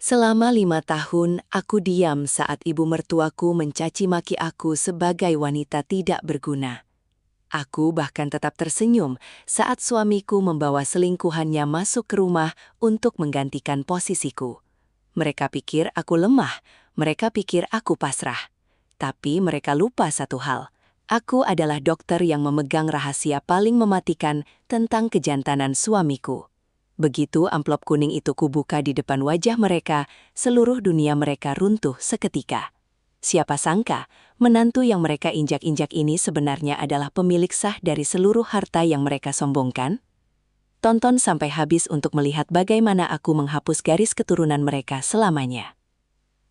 Selama 5 tahun, aku diam saat ibu mertuaku mencaci maki aku sebagai wanita tidak berguna. Aku bahkan tetap tersenyum saat suamiku membawa selingkuhannya masuk ke rumah untuk menggantikan posisiku. Mereka pikir aku lemah, mereka pikir aku pasrah. Tapi mereka lupa satu hal. Aku adalah dokter yang memegang rahasia paling mematikan tentang kejantanan suamiku. Begitu amplop kuning itu kubuka di depan wajah mereka, seluruh dunia mereka runtuh seketika. Siapa sangka, menantu yang mereka injak-injak ini sebenarnya adalah pemilik sah dari seluruh harta yang mereka sombongkan? Tonton sampai habis untuk melihat bagaimana aku menghapus garis keturunan mereka selamanya.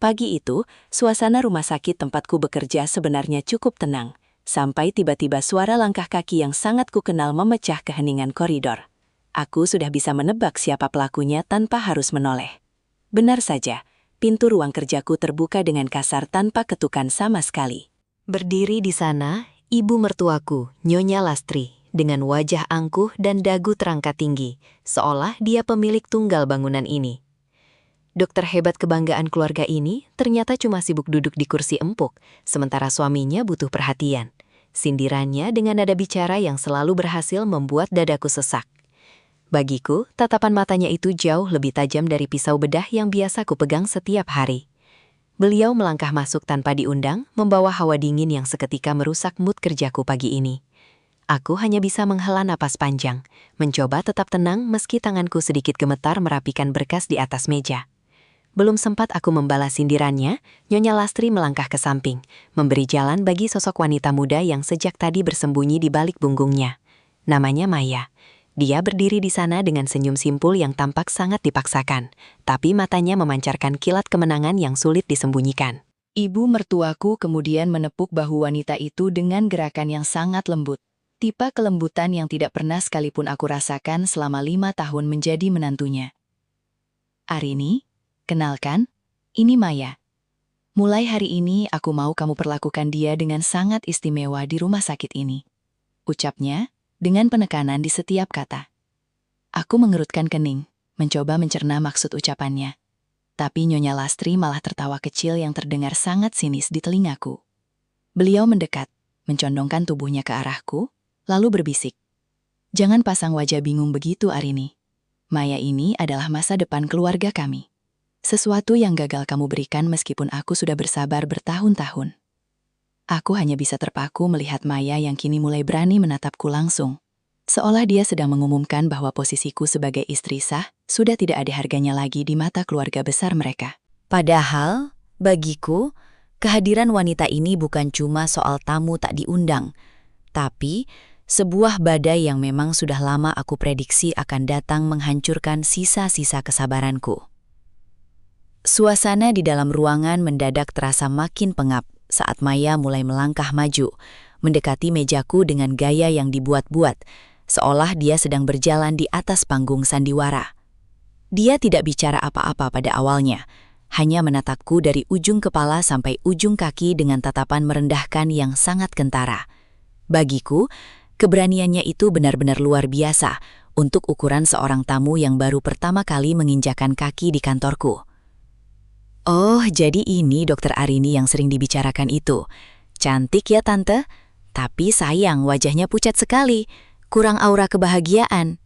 Pagi itu, suasana rumah sakit tempatku bekerja sebenarnya cukup tenang, sampai tiba-tiba suara langkah kaki yang sangat kukenal memecah keheningan koridor. Aku sudah bisa menebak siapa pelakunya tanpa harus menoleh. Benar saja, pintu ruang kerjaku terbuka dengan kasar tanpa ketukan sama sekali. Berdiri di sana, ibu mertuaku, Nyonya Lastri, dengan wajah angkuh dan dagu terangkat tinggi, seolah dia pemilik tunggal bangunan ini. Dokter hebat kebanggaan keluarga ini ternyata cuma sibuk duduk di kursi empuk, sementara suaminya butuh perhatian. Sindirannya dengan nada bicara yang selalu berhasil membuat dadaku sesak. Bagiku, tatapan matanya itu jauh lebih tajam dari pisau bedah yang biasa kupegang setiap hari. Beliau melangkah masuk tanpa diundang, membawa hawa dingin yang seketika merusak mood kerjaku pagi ini. Aku hanya bisa menghela napas panjang, mencoba tetap tenang meski tanganku sedikit gemetar merapikan berkas di atas meja. Belum sempat aku membalas sindirannya, Nyonya Lastri melangkah ke samping, memberi jalan bagi sosok wanita muda yang sejak tadi bersembunyi di balik punggungnya. Namanya Maya. Dia berdiri di sana dengan senyum simpul yang tampak sangat dipaksakan, tapi matanya memancarkan kilat kemenangan yang sulit disembunyikan. Ibu mertuaku kemudian menepuk bahu wanita itu dengan gerakan yang sangat lembut. Tipe kelembutan yang tidak pernah sekalipun aku rasakan selama 5 tahun menjadi menantunya. Arini, kenalkan, ini Maya. Mulai hari ini aku mau kamu perlakukan dia dengan sangat istimewa di rumah sakit ini. Ucapnya, dengan penekanan di setiap kata. Aku mengerutkan kening, mencoba mencerna maksud ucapannya. Tapi Nyonya Lastri malah tertawa kecil yang terdengar sangat sinis di telingaku. Beliau mendekat, mencondongkan tubuhnya ke arahku, lalu berbisik. Jangan pasang wajah bingung begitu, Arini. Maya ini adalah masa depan keluarga kami. Sesuatu yang gagal kamu berikan meskipun aku sudah bersabar bertahun-tahun. Aku hanya bisa terpaku melihat Maya yang kini mulai berani menatapku langsung. Seolah dia sedang mengumumkan bahwa posisiku sebagai istri sah sudah tidak ada harganya lagi di mata keluarga besar mereka. Padahal, bagiku, kehadiran wanita ini bukan cuma soal tamu tak diundang, tapi sebuah badai yang memang sudah lama aku prediksi akan datang menghancurkan sisa-sisa kesabaranku. Suasana di dalam ruangan mendadak terasa makin pengap saat Maya mulai melangkah maju, mendekati mejaku dengan gaya yang dibuat-buat, seolah dia sedang berjalan di atas panggung sandiwara. Dia tidak bicara apa-apa pada awalnya, hanya menatapku dari ujung kepala sampai ujung kaki dengan tatapan merendahkan yang sangat kentara. Bagiku, keberaniannya itu benar-benar luar biasa untuk ukuran seorang tamu yang baru pertama kali menginjakan kaki di kantorku. Oh, jadi ini Dokter Arini yang sering dibicarakan itu. Cantik ya Tante, tapi sayang wajahnya pucat sekali, kurang aura kebahagiaan.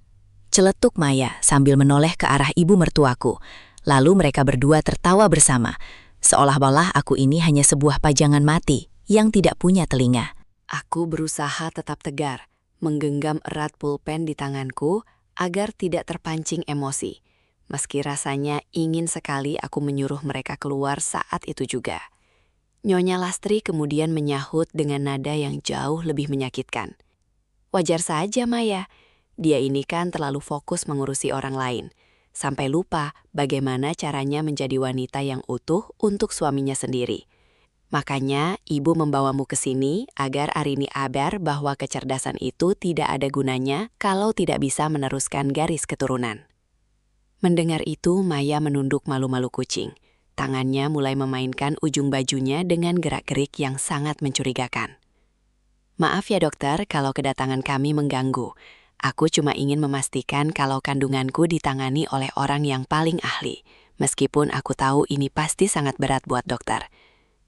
Celetuk Maya sambil menoleh ke arah ibu mertuaku. Lalu mereka berdua tertawa bersama, seolah-olah aku ini hanya sebuah pajangan mati yang tidak punya telinga. Aku berusaha tetap tegar, menggenggam erat pulpen di tanganku agar tidak terpancing emosi. Meski rasanya ingin sekali aku menyuruh mereka keluar saat itu juga. Nyonya Lastri kemudian menyahut dengan nada yang jauh lebih menyakitkan. Wajar saja Maya, dia ini kan terlalu fokus mengurusi orang lain, sampai lupa bagaimana caranya menjadi wanita yang utuh untuk suaminya sendiri. Makanya ibu membawamu ke sini agar Arini sadar bahwa kecerdasan itu tidak ada gunanya kalau tidak bisa meneruskan garis keturunan. Mendengar itu, Maya menunduk malu-malu kucing. Tangannya mulai memainkan ujung bajunya dengan gerak-gerik yang sangat mencurigakan. Maaf ya dokter kalau kedatangan kami mengganggu. Aku cuma ingin memastikan kalau kandunganku ditangani oleh orang yang paling ahli. Meskipun aku tahu ini pasti sangat berat buat dokter.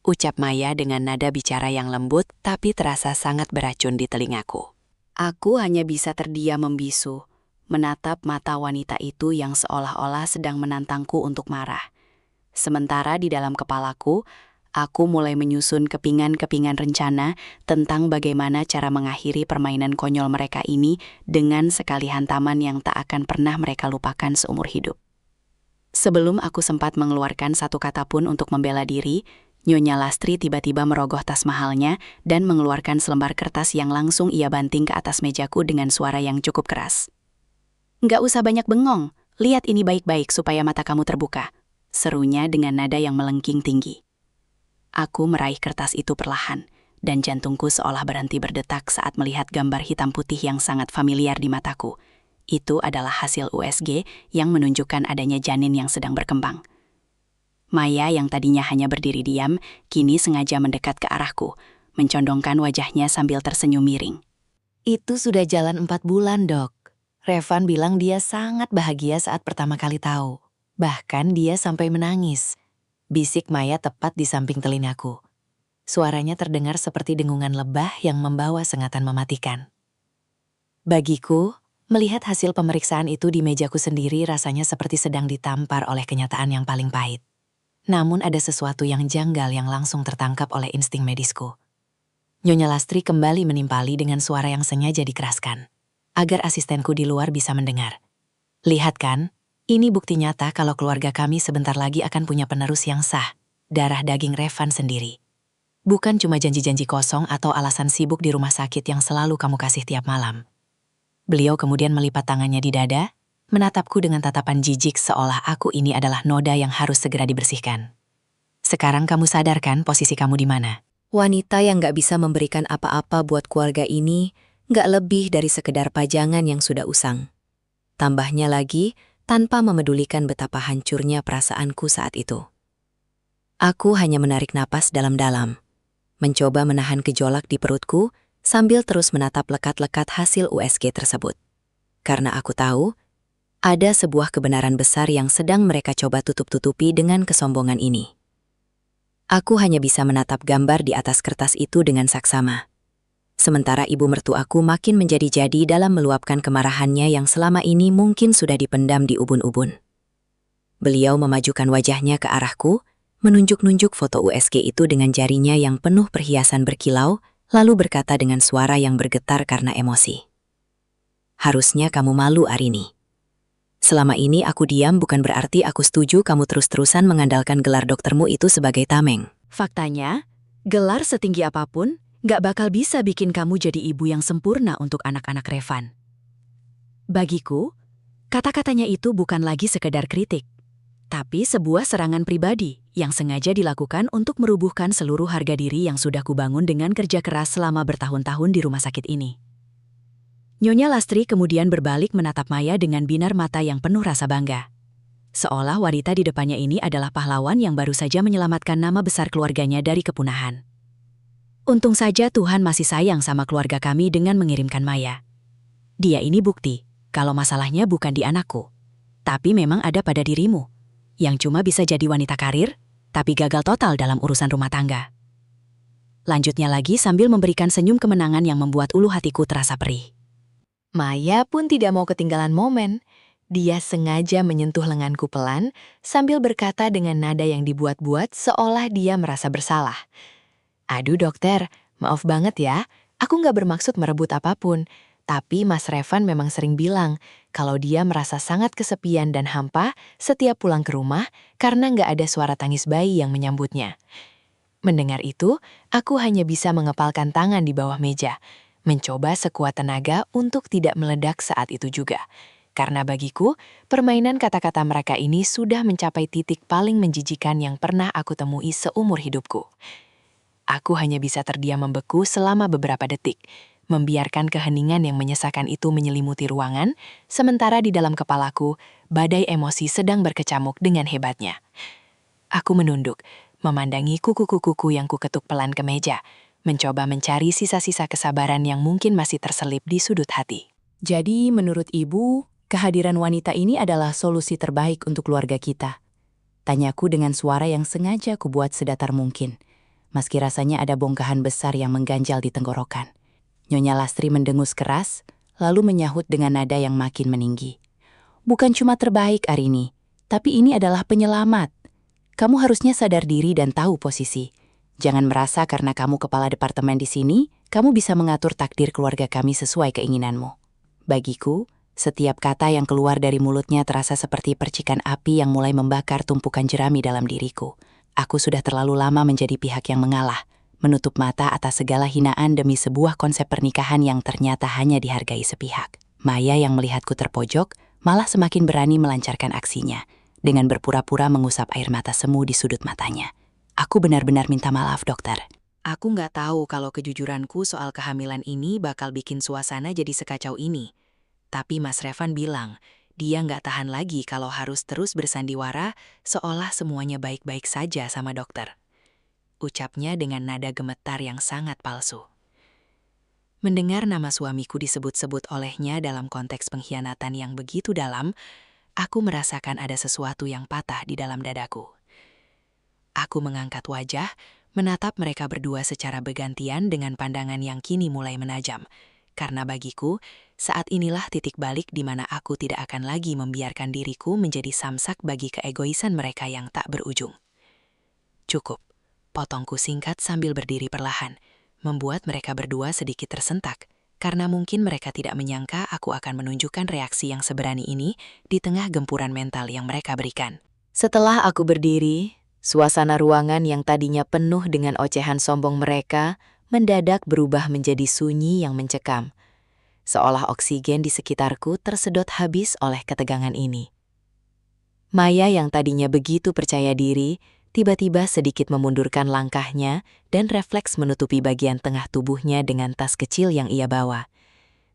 Ucap Maya dengan nada bicara yang lembut tapi terasa sangat beracun di telingaku. Aku hanya bisa terdiam membisu, menatap mata wanita itu yang seolah-olah sedang menantangku untuk marah. Sementara di dalam kepalaku, aku mulai menyusun kepingan-kepingan rencana tentang bagaimana cara mengakhiri permainan konyol mereka ini dengan sekali hantaman yang tak akan pernah mereka lupakan seumur hidup. Sebelum aku sempat mengeluarkan satu kata pun untuk membela diri, Nyonya Lastri tiba-tiba merogoh tas mahalnya dan mengeluarkan selembar kertas yang langsung ia banting ke atas mejaku dengan suara yang cukup keras. "Nggak usah banyak bengong, lihat ini baik-baik supaya mata kamu terbuka," serunya dengan nada yang melengking tinggi. Aku meraih kertas itu perlahan, dan jantungku seolah berhenti berdetak saat melihat gambar hitam putih yang sangat familiar di mataku. Itu adalah hasil USG yang menunjukkan adanya janin yang sedang berkembang. Maya yang tadinya hanya berdiri diam, kini sengaja mendekat ke arahku, mencondongkan wajahnya sambil tersenyum miring. "Itu sudah jalan 4 bulan, Dok. Revan bilang dia sangat bahagia saat pertama kali tahu. Bahkan dia sampai menangis," bisik Maya tepat di samping telingaku. Suaranya terdengar seperti dengungan lebah yang membawa sengatan mematikan. Bagiku, melihat hasil pemeriksaan itu di mejaku sendiri rasanya seperti sedang ditampar oleh kenyataan yang paling pahit. Namun ada sesuatu yang janggal yang langsung tertangkap oleh insting medisku. Nyonya Lastri kembali menimpali dengan suara yang sengaja dikeraskan, agar asistenku di luar bisa mendengar. "Lihat kan, ini bukti nyata kalau keluarga kami sebentar lagi akan punya penerus yang sah, darah daging Revan sendiri. Bukan cuma janji-janji kosong atau alasan sibuk di rumah sakit yang selalu kamu kasih tiap malam." Beliau kemudian melipat tangannya di dada, menatapku dengan tatapan jijik seolah aku ini adalah noda yang harus segera dibersihkan. "Sekarang kamu sadar kan posisi kamu di mana?" Wanita yang gak bisa memberikan apa-apa buat keluarga ini gak lebih dari sekedar pajangan yang sudah usang. Tambahnya lagi, tanpa memedulikan betapa hancurnya perasaanku saat itu. Aku hanya menarik napas dalam-dalam, mencoba menahan gejolak di perutku sambil terus menatap lekat-lekat hasil USG tersebut. Karena aku tahu, ada sebuah kebenaran besar yang sedang mereka coba tutup-tutupi dengan kesombongan ini. Aku hanya bisa menatap gambar di atas kertas itu dengan saksama. Sementara ibu mertuaku makin menjadi-jadi dalam meluapkan kemarahannya yang selama ini mungkin sudah dipendam di ubun-ubun. Beliau memajukan wajahnya ke arahku, menunjuk-nunjuk foto USG itu dengan jarinya yang penuh perhiasan berkilau, lalu berkata dengan suara yang bergetar karena emosi. "Harusnya kamu malu, Arini. Selama ini aku diam bukan berarti aku setuju kamu terus-terusan mengandalkan gelar doktermu itu sebagai tameng. Faktanya, gelar setinggi apapun gak bakal bisa bikin kamu jadi ibu yang sempurna untuk anak-anak Revan." Bagiku, kata-katanya itu bukan lagi sekedar kritik, tapi sebuah serangan pribadi yang sengaja dilakukan untuk merubuhkan seluruh harga diri yang sudah kubangun dengan kerja keras selama bertahun-tahun di rumah sakit ini. Nyonya Lastri kemudian berbalik menatap Maya dengan binar mata yang penuh rasa bangga. Seolah wanita di depannya ini adalah pahlawan yang baru saja menyelamatkan nama besar keluarganya dari kepunahan. "Untung saja Tuhan masih sayang sama keluarga kami dengan mengirimkan Maya. Dia ini bukti kalau masalahnya bukan di anakku, tapi memang ada pada dirimu, yang cuma bisa jadi wanita karir, tapi gagal total dalam urusan rumah tangga." Lanjutnya lagi sambil memberikan senyum kemenangan yang membuat ulu hatiku terasa perih. Maya pun tidak mau ketinggalan momen. Dia sengaja menyentuh lenganku pelan sambil berkata dengan nada yang dibuat-buat seolah dia merasa bersalah. "Aduh dokter, maaf banget ya, aku nggak bermaksud merebut apapun. Tapi Mas Revan memang sering bilang kalau dia merasa sangat kesepian dan hampa setiap pulang ke rumah karena nggak ada suara tangis bayi yang menyambutnya." Mendengar itu, aku hanya bisa mengepalkan tangan di bawah meja, mencoba sekuat tenaga untuk tidak meledak saat itu juga. Karena bagiku, permainan kata-kata mereka ini sudah mencapai titik paling menjijikan yang pernah aku temui seumur hidupku. Aku hanya bisa terdiam membeku selama beberapa detik, membiarkan keheningan yang menyesakan itu menyelimuti ruangan, sementara di dalam kepalaku, badai emosi sedang berkecamuk dengan hebatnya. Aku menunduk, memandangi kuku-kukuku yang kuketuk pelan ke meja, mencoba mencari sisa-sisa kesabaran yang mungkin masih terselip di sudut hati. "Jadi menurut Ibu, kehadiran wanita ini adalah solusi terbaik untuk keluarga kita?" Tanyaku dengan suara yang sengaja kubuat sedatar mungkin, meski rasanya ada bongkahan besar yang mengganjal di tenggorokan. Nyonya Lastri mendengus keras, lalu menyahut dengan nada yang makin meninggi. Bukan cuma terbaik, Arini, tapi ini adalah penyelamat. Kamu harusnya sadar diri dan tahu posisi. Jangan merasa karena kamu kepala departemen di sini, kamu bisa mengatur takdir keluarga kami sesuai keinginanmu. Bagiku, setiap kata yang keluar dari mulutnya terasa seperti percikan api yang mulai membakar tumpukan jerami dalam diriku. Aku sudah terlalu lama menjadi pihak yang mengalah, menutup mata atas segala hinaan demi sebuah konsep pernikahan yang ternyata hanya dihargai sepihak. Maya yang melihatku terpojok, malah semakin berani melancarkan aksinya, dengan berpura-pura mengusap air mata semu di sudut matanya. Aku benar-benar minta maaf, dokter. Aku nggak tahu kalau kejujuranku soal kehamilan ini bakal bikin suasana jadi sekacau ini. Tapi Mas Revan bilang, dia nggak tahan lagi kalau harus terus bersandiwara seolah semuanya baik-baik saja sama dokter. Ucapnya dengan nada gemetar yang sangat palsu. Mendengar nama suamiku disebut-sebut olehnya dalam konteks pengkhianatan yang begitu dalam, aku merasakan ada sesuatu yang patah di dalam dadaku. Aku mengangkat wajah, menatap mereka berdua secara bergantian dengan pandangan yang kini mulai menajam. Karena bagiku, saat inilah titik balik di mana aku tidak akan lagi membiarkan diriku menjadi samsak bagi keegoisan mereka yang tak berujung. Cukup, potongku singkat sambil berdiri perlahan, membuat mereka berdua sedikit tersentak, karena mungkin mereka tidak menyangka aku akan menunjukkan reaksi yang seberani ini di tengah gempuran mental yang mereka berikan. Setelah aku berdiri, suasana ruangan yang tadinya penuh dengan ocehan sombong mereka mendadak berubah menjadi sunyi yang mencekam, seolah oksigen di sekitarku tersedot habis oleh ketegangan ini. Maya yang tadinya begitu percaya diri, tiba-tiba sedikit memundurkan langkahnya dan refleks menutupi bagian tengah tubuhnya dengan tas kecil yang ia bawa.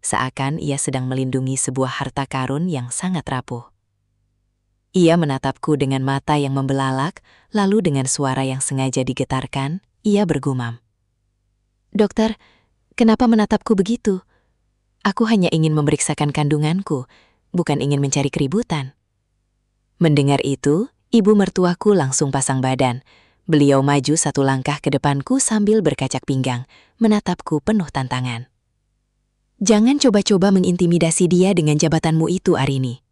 Seakan ia sedang melindungi sebuah harta karun yang sangat rapuh. Ia menatapku dengan mata yang membelalak, lalu dengan suara yang sengaja digetarkan, ia bergumam. "Dokter, kenapa menatapku begitu? Aku hanya ingin memeriksakan kandunganku, bukan ingin mencari keributan." Mendengar itu, ibu mertuaku langsung pasang badan. Beliau maju satu langkah ke depanku sambil berkacak pinggang, menatapku penuh tantangan. "Jangan coba-coba mengintimidasi dia dengan jabatanmu itu, Arini.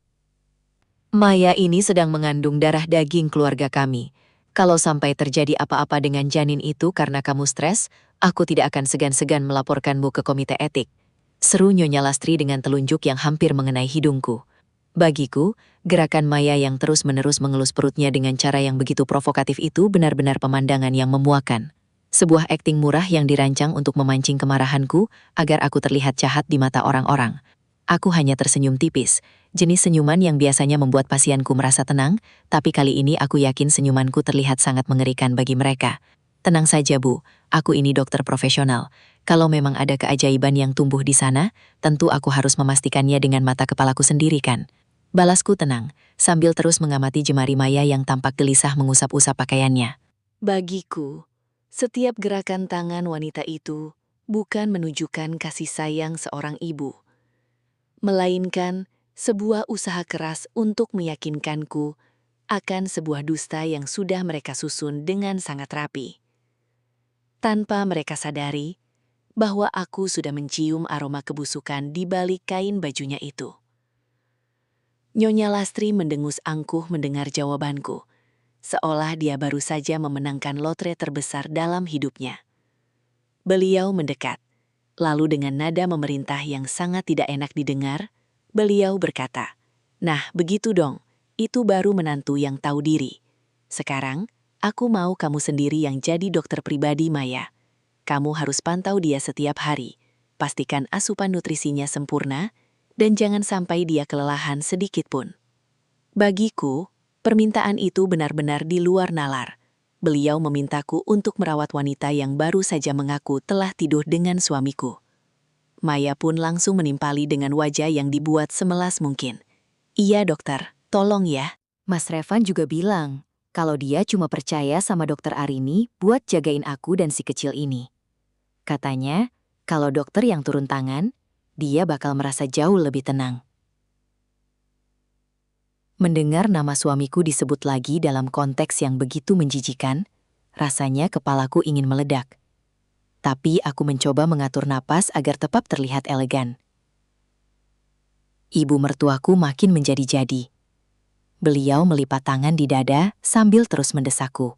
Maya ini sedang mengandung darah daging keluarga kami. Kalau sampai terjadi apa-apa dengan janin itu karena kamu stres, aku tidak akan segan-segan melaporkanmu ke komite etik," seru Nyonya Lastri dengan telunjuk yang hampir mengenai hidungku. Bagiku, gerakan Maya yang terus-menerus mengelus perutnya dengan cara yang begitu provokatif itu benar-benar pemandangan yang memuakan. Sebuah akting murah yang dirancang untuk memancing kemarahanku agar aku terlihat jahat di mata orang-orang. Aku hanya tersenyum tipis, jenis senyuman yang biasanya membuat pasienku merasa tenang, tapi kali ini aku yakin senyumanku terlihat sangat mengerikan bagi mereka. "Tenang saja, Bu, aku ini dokter profesional. Kalau memang ada keajaiban yang tumbuh di sana, tentu aku harus memastikannya dengan mata kepalaku sendiri kan?" Balasku tenang, sambil terus mengamati jemari Maya yang tampak gelisah mengusap-usap pakaiannya. Bagiku, setiap gerakan tangan wanita itu bukan menunjukkan kasih sayang seorang ibu, melainkan sebuah usaha keras untuk meyakinkanku akan sebuah dusta yang sudah mereka susun dengan sangat rapi. Tanpa mereka sadari bahwa aku sudah mencium aroma kebusukan di balik kain bajunya itu. Nyonya Lastri mendengus angkuh mendengar jawabanku, seolah dia baru saja memenangkan lotre terbesar dalam hidupnya. Beliau mendekat, lalu dengan nada memerintah yang sangat tidak enak didengar, beliau berkata, "Nah, begitu dong, itu baru menantu yang tahu diri. Sekarang, aku mau kamu sendiri yang jadi dokter pribadi Maya. Kamu harus pantau dia setiap hari, pastikan asupan nutrisinya sempurna, dan jangan sampai dia kelelahan sedikit pun." Bagiku, permintaan itu benar-benar di luar nalar. Beliau memintaku untuk merawat wanita yang baru saja mengaku telah tidur dengan suamiku. Maya pun langsung menimpali dengan wajah yang dibuat semelas mungkin. "Iya dokter, tolong ya." Mas Revan juga bilang kalau dia cuma percaya sama dokter Arini buat jagain aku dan si kecil ini. Katanya, kalau dokter yang turun tangan, dia bakal merasa jauh lebih tenang. Mendengar nama suamiku disebut lagi dalam konteks yang begitu menjijikan, rasanya kepalaku ingin meledak. Tapi aku mencoba mengatur napas agar tetap terlihat elegan. Ibu mertuaku makin menjadi-jadi. Beliau melipat tangan di dada sambil terus mendesakku.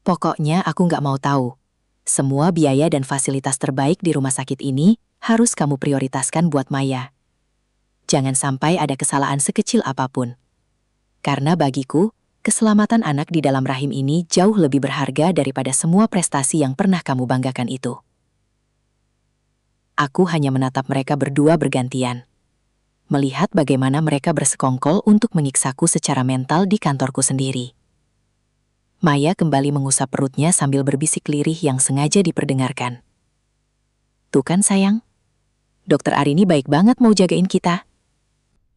Pokoknya aku nggak mau tahu. Semua biaya dan fasilitas terbaik di rumah sakit ini harus kamu prioritaskan buat Maya. Jangan sampai ada kesalahan sekecil apapun. Karena bagiku, keselamatan anak di dalam rahim ini jauh lebih berharga daripada semua prestasi yang pernah kamu banggakan itu. Aku hanya menatap mereka berdua bergantian. Melihat bagaimana mereka bersekongkol untuk menyiksaku secara mental di kantorku sendiri. Maya kembali mengusap perutnya sambil berbisik lirih yang sengaja diperdengarkan. Tuh kan sayang, Dokter Arini baik banget mau jagain kita.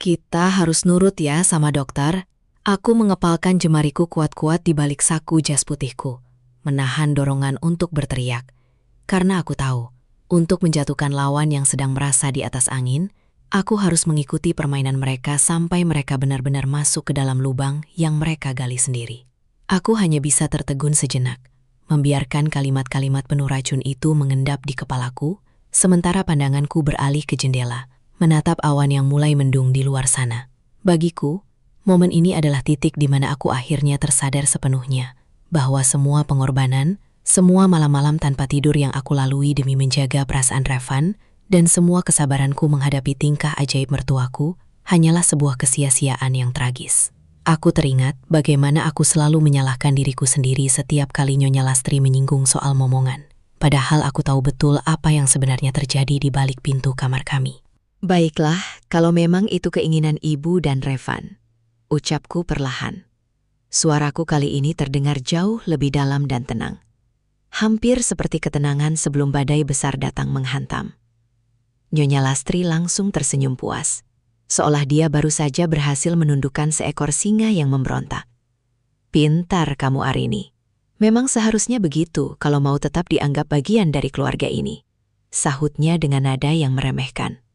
Kita harus nurut ya sama dokter. Aku mengepalkan jemariku kuat-kuat di balik saku jas putihku, menahan dorongan untuk berteriak. Karena aku tahu, untuk menjatuhkan lawan yang sedang merasa di atas angin, aku harus mengikuti permainan mereka sampai mereka benar-benar masuk ke dalam lubang yang mereka gali sendiri. Aku hanya bisa tertegun sejenak, membiarkan kalimat-kalimat penuh racun itu mengendap di kepalaku, sementara pandanganku beralih ke jendela, menatap awan yang mulai mendung di luar sana. Bagiku, momen ini adalah titik di mana aku akhirnya tersadar sepenuhnya, bahwa semua pengorbanan, semua malam-malam tanpa tidur yang aku lalui demi menjaga perasaan Revan, dan semua kesabaranku menghadapi tingkah ajaib mertuaku, hanyalah sebuah kesia-siaan yang tragis. Aku teringat bagaimana aku selalu menyalahkan diriku sendiri setiap kali Nyonya Lastri menyinggung soal momongan. Padahal aku tahu betul apa yang sebenarnya terjadi di balik pintu kamar kami. Baiklah, kalau memang itu keinginan Ibu dan Revan. Ucapku perlahan. Suaraku kali ini terdengar jauh lebih dalam dan tenang. Hampir seperti ketenangan sebelum badai besar datang menghantam. Nyonya Lastri langsung tersenyum puas. Seolah dia baru saja berhasil menundukkan seekor singa yang memberontak. Pintar kamu Arini. Memang seharusnya begitu kalau mau tetap dianggap bagian dari keluarga ini. Sahutnya dengan nada yang meremehkan.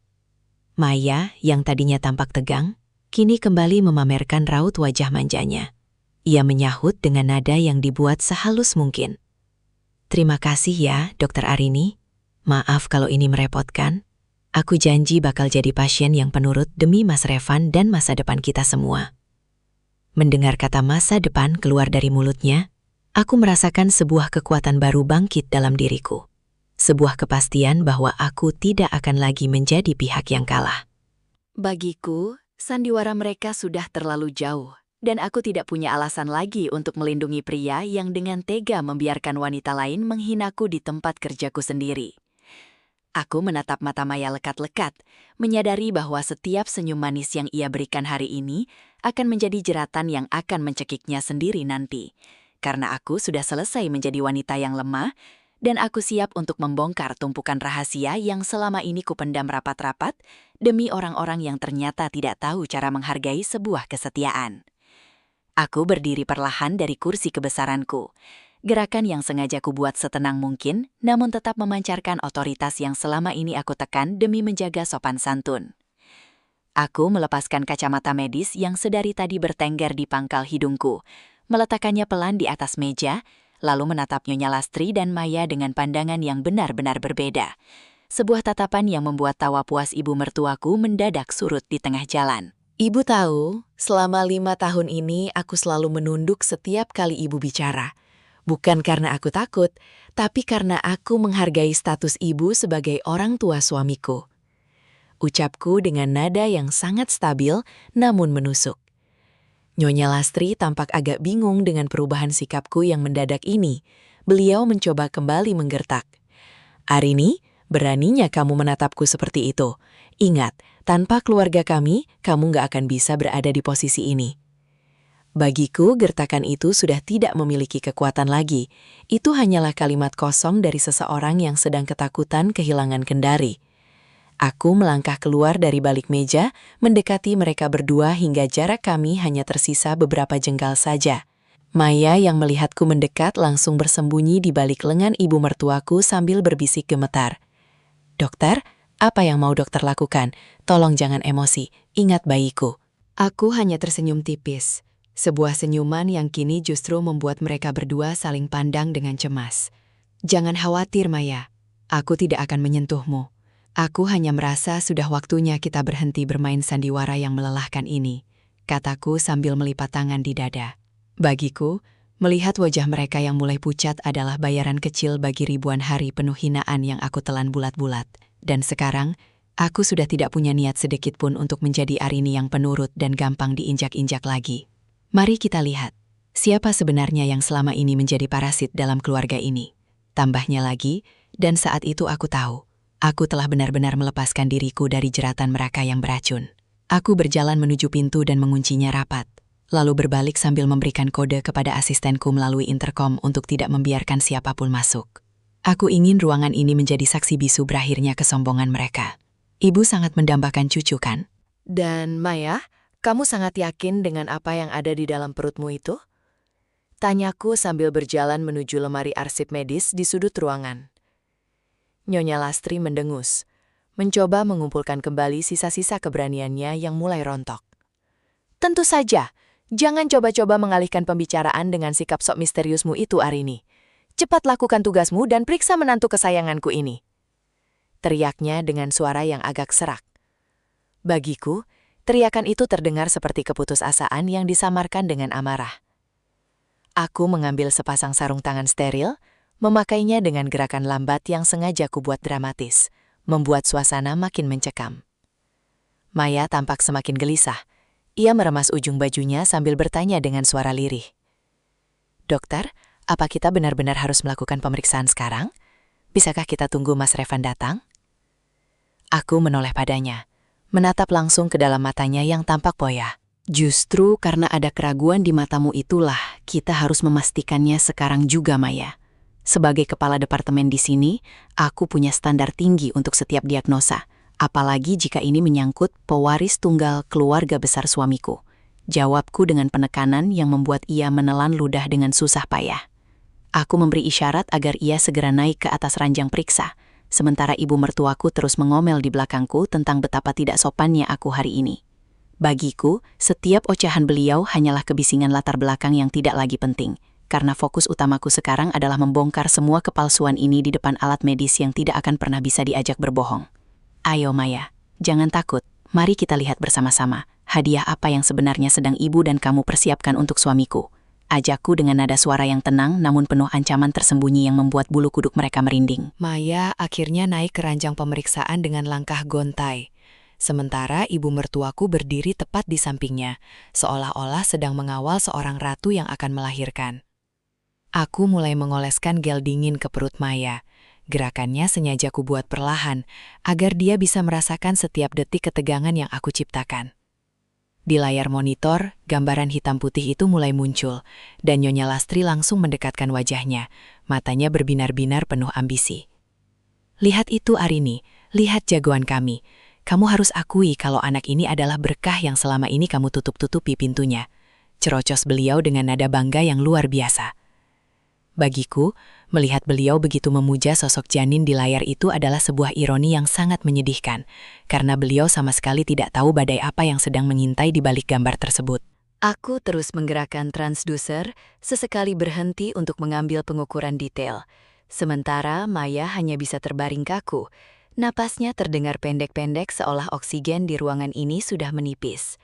Maya, yang tadinya tampak tegang, kini kembali memamerkan raut wajah manjanya. Ia menyahut dengan nada yang dibuat sehalus mungkin. Terima kasih ya, Dokter Arini. Maaf kalau ini merepotkan. Aku janji bakal jadi pasien yang penurut demi Mas Revan dan masa depan kita semua. Mendengar kata masa depan keluar dari mulutnya, aku merasakan sebuah kekuatan baru bangkit dalam diriku. Sebuah kepastian bahwa aku tidak akan lagi menjadi pihak yang kalah. Bagiku, sandiwara mereka sudah terlalu jauh, dan aku tidak punya alasan lagi untuk melindungi pria yang dengan tega membiarkan wanita lain menghinaku di tempat kerjaku sendiri. Aku menatap mata Maya lekat-lekat, menyadari bahwa setiap senyum manis yang ia berikan hari ini akan menjadi jeratan yang akan mencekiknya sendiri nanti. Karena aku sudah selesai menjadi wanita yang lemah, dan aku siap untuk membongkar tumpukan rahasia yang selama ini kupendam rapat-rapat demi orang-orang yang ternyata tidak tahu cara menghargai sebuah kesetiaan. Aku berdiri perlahan dari kursi kebesaranku. Gerakan yang sengaja kubuat setenang mungkin, namun tetap memancarkan otoritas yang selama ini aku tekan demi menjaga sopan santun. Aku melepaskan kacamata medis yang sedari tadi bertengger di pangkal hidungku, meletakkannya pelan di atas meja, lalu menatap Nyonya Lastri dan Maya dengan pandangan yang benar-benar berbeda. Sebuah tatapan yang membuat tawa puas ibu mertuaku mendadak surut di tengah jalan. Ibu tahu, selama 5 tahun ini aku selalu menunduk setiap kali ibu bicara. Bukan karena aku takut, tapi karena aku menghargai status ibu sebagai orang tua suamiku. Ucapku dengan nada yang sangat stabil namun menusuk. Nyonya Lastri tampak agak bingung dengan perubahan sikapku yang mendadak ini. Beliau mencoba kembali menggertak. Arini, beraninya kamu menatapku seperti itu. Ingat, tanpa keluarga kami, kamu gak akan bisa berada di posisi ini. Bagiku, gertakan itu sudah tidak memiliki kekuatan lagi. Itu hanyalah kalimat kosong dari seseorang yang sedang ketakutan kehilangan kendali. Aku melangkah keluar dari balik meja, mendekati mereka berdua hingga jarak kami hanya tersisa beberapa jengkal saja. Maya yang melihatku mendekat langsung bersembunyi di balik lengan ibu mertuaku sambil berbisik gemetar. Dokter, apa yang mau dokter lakukan? Tolong jangan emosi, ingat bayiku. Aku hanya tersenyum tipis. Sebuah senyuman yang kini justru membuat mereka berdua saling pandang dengan cemas. Jangan khawatir, Maya. Aku tidak akan menyentuhmu. Aku hanya merasa sudah waktunya kita berhenti bermain sandiwara yang melelahkan ini, kataku sambil melipat tangan di dada. Bagiku, melihat wajah mereka yang mulai pucat adalah bayaran kecil bagi ribuan hari penuh hinaan yang aku telan bulat-bulat. Dan sekarang, aku sudah tidak punya niat sedikit pun untuk menjadi Arini yang penurut dan gampang diinjak-injak lagi. Mari kita lihat, siapa sebenarnya yang selama ini menjadi parasit dalam keluarga ini. Tambahnya lagi, dan saat itu aku tahu, aku telah benar-benar melepaskan diriku dari jeratan mereka yang beracun. Aku berjalan menuju pintu dan menguncinya rapat, lalu berbalik sambil memberikan kode kepada asistenku melalui interkom untuk tidak membiarkan siapapun masuk. Aku ingin ruangan ini menjadi saksi bisu berakhirnya kesombongan mereka. Ibu sangat mendambakan cucu, kan? Dan Maya, kamu sangat yakin dengan apa yang ada di dalam perutmu itu? Tanyaku sambil berjalan menuju lemari arsip medis di sudut ruangan. Nyonya Lastri mendengus, mencoba mengumpulkan kembali sisa-sisa keberaniannya yang mulai rontok. Tentu saja, jangan coba-coba mengalihkan pembicaraan dengan sikap sok misteriusmu itu, Arini. Cepat lakukan tugasmu dan periksa menantu kesayanganku ini. Teriaknya dengan suara yang agak serak. Bagiku, teriakan itu terdengar seperti keputusasaan yang disamarkan dengan amarah. Aku mengambil sepasang sarung tangan steril, memakainya dengan gerakan lambat yang sengaja kubuat dramatis, membuat suasana makin mencekam. Maya tampak semakin gelisah. Ia meremas ujung bajunya sambil bertanya dengan suara lirih. "Dokter, apa kita benar-benar harus melakukan pemeriksaan sekarang? Bisakah kita tunggu Mas Revan datang?" Aku menoleh padanya, menatap langsung ke dalam matanya yang tampak boyah. Justru karena ada keraguan di matamu itulah kita harus memastikannya sekarang juga, Maya. Sebagai kepala departemen di sini, aku punya standar tinggi untuk setiap diagnosa, apalagi jika ini menyangkut pewaris tunggal keluarga besar suamiku. Jawabku dengan penekanan yang membuat ia menelan ludah dengan susah payah. Aku memberi isyarat agar ia segera naik ke atas ranjang periksa, sementara ibu mertuaku terus mengomel di belakangku tentang betapa tidak sopannya aku hari ini. Bagiku, setiap ocehan beliau hanyalah kebisingan latar belakang yang tidak lagi penting, karena fokus utamaku sekarang adalah membongkar semua kepalsuan ini di depan alat medis yang tidak akan pernah bisa diajak berbohong. Ayo Maya, jangan takut, mari kita lihat bersama-sama hadiah apa yang sebenarnya sedang ibu dan kamu persiapkan untuk suamiku. Ajakku dengan nada suara yang tenang namun penuh ancaman tersembunyi yang membuat bulu kuduk mereka merinding. Maya akhirnya naik ke ranjang pemeriksaan dengan langkah gontai. Sementara ibu mertuaku berdiri tepat di sampingnya, seolah-olah sedang mengawal seorang ratu yang akan melahirkan. Aku mulai mengoleskan gel dingin ke perut Maya. Gerakannya sengaja kubuat perlahan, agar dia bisa merasakan setiap detik ketegangan yang aku ciptakan. Di layar monitor, gambaran hitam putih itu mulai muncul, dan Nyonya Lastri langsung mendekatkan wajahnya, matanya berbinar-binar penuh ambisi. "Lihat itu, Arini, lihat jagoan kami. Kamu harus akui kalau anak ini adalah berkah yang selama ini kamu tutup-tutupi pintunya," cerocos beliau dengan nada bangga yang luar biasa. Bagiku, melihat beliau begitu memuja sosok janin di layar itu adalah sebuah ironi yang sangat menyedihkan, karena beliau sama sekali tidak tahu badai apa yang sedang mengintai di balik gambar tersebut. Aku terus menggerakkan transducer, sesekali berhenti untuk mengambil pengukuran detail. Sementara Maya hanya bisa terbaring kaku. Napasnya terdengar pendek-pendek seolah oksigen di ruangan ini sudah menipis.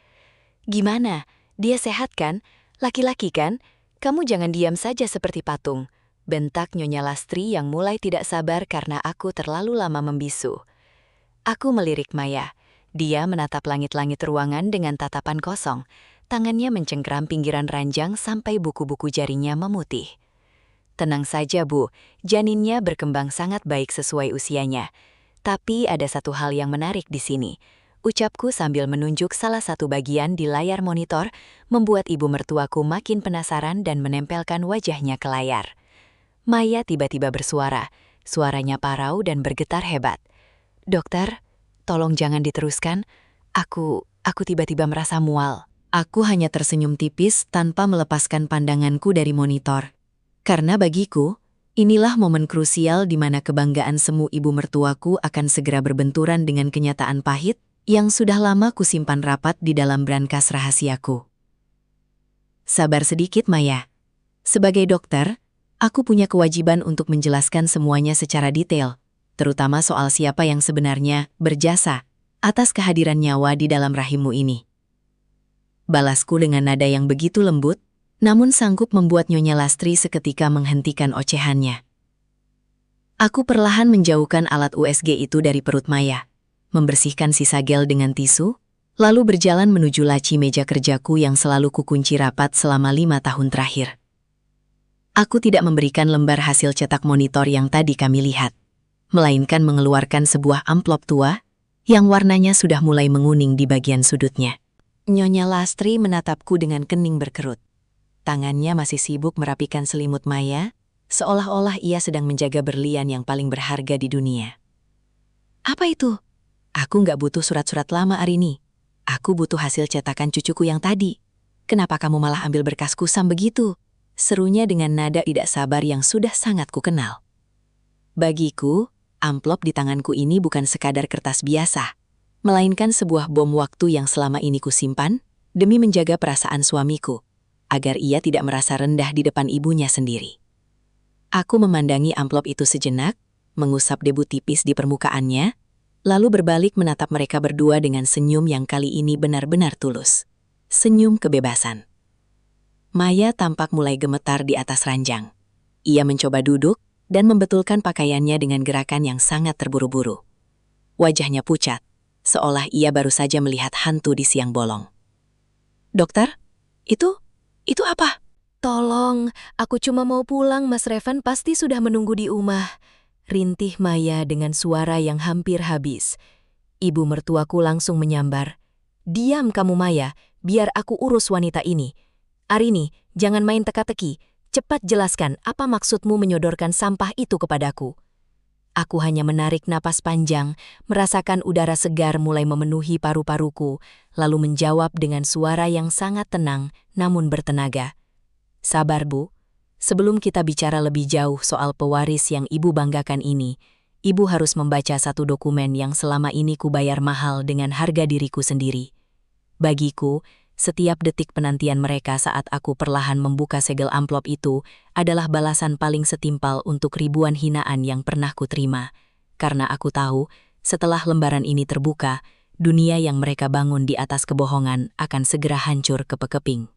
"Gimana? Dia sehat kan? Laki-laki kan? Kamu jangan diam saja seperti patung," bentak Nyonya Lastri yang mulai tidak sabar karena aku terlalu lama membisu. Aku melirik Maya. Dia menatap langit-langit ruangan dengan tatapan kosong. Tangannya mencengkram pinggiran ranjang sampai buku-buku jarinya memutih. "Tenang saja, Bu. Janinnya berkembang sangat baik sesuai usianya. Tapi ada satu hal yang menarik di sini," ucapku sambil menunjuk salah satu bagian di layar monitor, membuat ibu mertuaku makin penasaran dan menempelkan wajahnya ke layar. Maya tiba-tiba bersuara, suaranya parau dan bergetar hebat. "Dokter, tolong jangan diteruskan. Aku tiba-tiba merasa mual." Aku hanya tersenyum tipis tanpa melepaskan pandanganku dari monitor. Karena bagiku, inilah momen krusial di mana kebanggaan semu ibu mertuaku akan segera berbenturan dengan kenyataan pahit yang sudah lama kusimpan rapat di dalam brankas rahasiaku. Sabar sedikit, Maya. Sebagai dokter, aku punya kewajiban untuk menjelaskan semuanya secara detail, terutama soal siapa yang sebenarnya berjasa atas kehadiran nyawa di dalam rahimmu ini. Balasku dengan nada yang begitu lembut, namun sanggup membuat Nyonya Lastri seketika menghentikan ocehannya. Aku perlahan menjauhkan alat USG itu dari perut Maya, membersihkan sisa gel dengan tisu, lalu berjalan menuju laci meja kerjaku yang selalu kukunci rapat selama 5 tahun terakhir. Aku tidak memberikan lembar hasil cetak monitor yang tadi kami lihat, melainkan mengeluarkan sebuah amplop tua yang warnanya sudah mulai menguning di bagian sudutnya. Nyonya Lastri menatapku dengan kening berkerut. Tangannya masih sibuk merapikan selimut Maya, seolah-olah ia sedang menjaga berlian yang paling berharga di dunia. Apa itu? Aku nggak butuh surat-surat lama, Arini. Aku butuh hasil cetakan cucuku yang tadi. Kenapa kamu malah ambil berkas kusam begitu? Serunya dengan nada tidak sabar yang sudah sangat kukenal. Bagiku, amplop di tanganku ini bukan sekadar kertas biasa, melainkan sebuah bom waktu yang selama ini kusimpan demi menjaga perasaan suamiku, agar ia tidak merasa rendah di depan ibunya sendiri. Aku memandangi amplop itu sejenak, mengusap debu tipis di permukaannya, lalu berbalik menatap mereka berdua dengan senyum yang kali ini benar-benar tulus. Senyum kebebasan. Maya tampak mulai gemetar di atas ranjang. Ia mencoba duduk dan membetulkan pakaiannya dengan gerakan yang sangat terburu-buru. Wajahnya pucat, seolah ia baru saja melihat hantu di siang bolong. Dokter, itu apa? Tolong, aku cuma mau pulang, Mas Revan pasti sudah menunggu di rumah. Rintih Maya dengan suara yang hampir habis. Ibu mertuaku langsung menyambar. Diam kamu Maya, biar aku urus wanita ini. Arini, jangan main teka-teki. Cepat jelaskan apa maksudmu menyodorkan sampah itu kepadaku. Aku hanya menarik napas panjang, merasakan udara segar mulai memenuhi paru-paruku, lalu menjawab dengan suara yang sangat tenang namun bertenaga. Sabar, Bu. Sebelum kita bicara lebih jauh soal pewaris yang Ibu banggakan ini, Ibu harus membaca satu dokumen yang selama ini kubayar mahal dengan harga diriku sendiri. Bagiku, setiap detik penantian mereka saat aku perlahan membuka segel amplop itu adalah balasan paling setimpal untuk ribuan hinaan yang pernah kuterima. Karena aku tahu, setelah lembaran ini terbuka, dunia yang mereka bangun di atas kebohongan akan segera hancur kepekeping.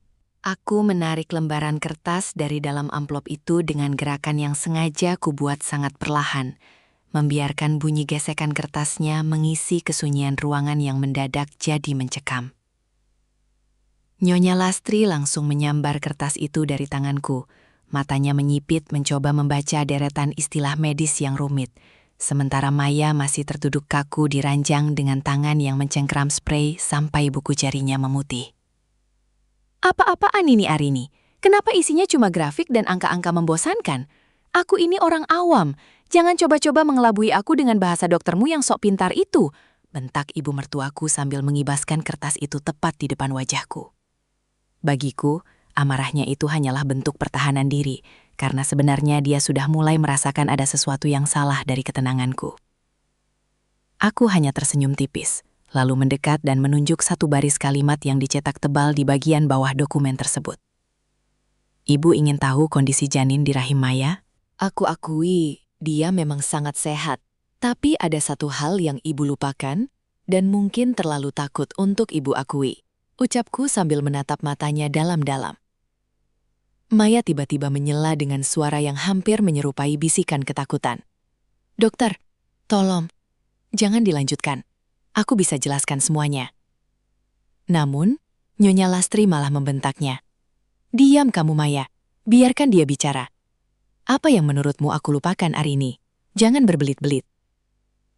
Aku menarik lembaran kertas dari dalam amplop itu dengan gerakan yang sengaja kubuat sangat perlahan, membiarkan bunyi gesekan kertasnya mengisi kesunyian ruangan yang mendadak jadi mencekam. Nyonya Lastri langsung menyambar kertas itu dari tanganku. Matanya menyipit mencoba membaca deretan istilah medis yang rumit. Sementara Maya masih terduduk kaku di ranjang dengan tangan yang mencengkram spray sampai buku jarinya memutih. Apa-apaan ini Arini? Kenapa isinya cuma grafik dan angka-angka membosankan? Aku ini orang awam. Jangan coba-coba mengelabui aku dengan bahasa doktermu yang sok pintar itu. Bentak ibu mertuaku sambil mengibaskan kertas itu tepat di depan wajahku. Bagiku, amarahnya itu hanyalah bentuk pertahanan diri, karena sebenarnya dia sudah mulai merasakan ada sesuatu yang salah dari ketenanganku. Aku hanya tersenyum tipis, lalu mendekat dan menunjuk satu baris kalimat yang dicetak tebal di bagian bawah dokumen tersebut. Ibu ingin tahu kondisi janin di rahim Maya? Aku akui, dia memang sangat sehat. Tapi ada satu hal yang ibu lupakan, dan mungkin terlalu takut untuk ibu akui. Ucapku sambil menatap matanya dalam-dalam. Maya tiba-tiba menyela dengan suara yang hampir menyerupai bisikan ketakutan. Dokter, tolong, jangan dilanjutkan. Aku bisa jelaskan semuanya. Namun, Nyonya Lastri malah membentaknya. Diam kamu Maya, biarkan dia bicara. Apa yang menurutmu aku lupakan Arini? Jangan berbelit-belit.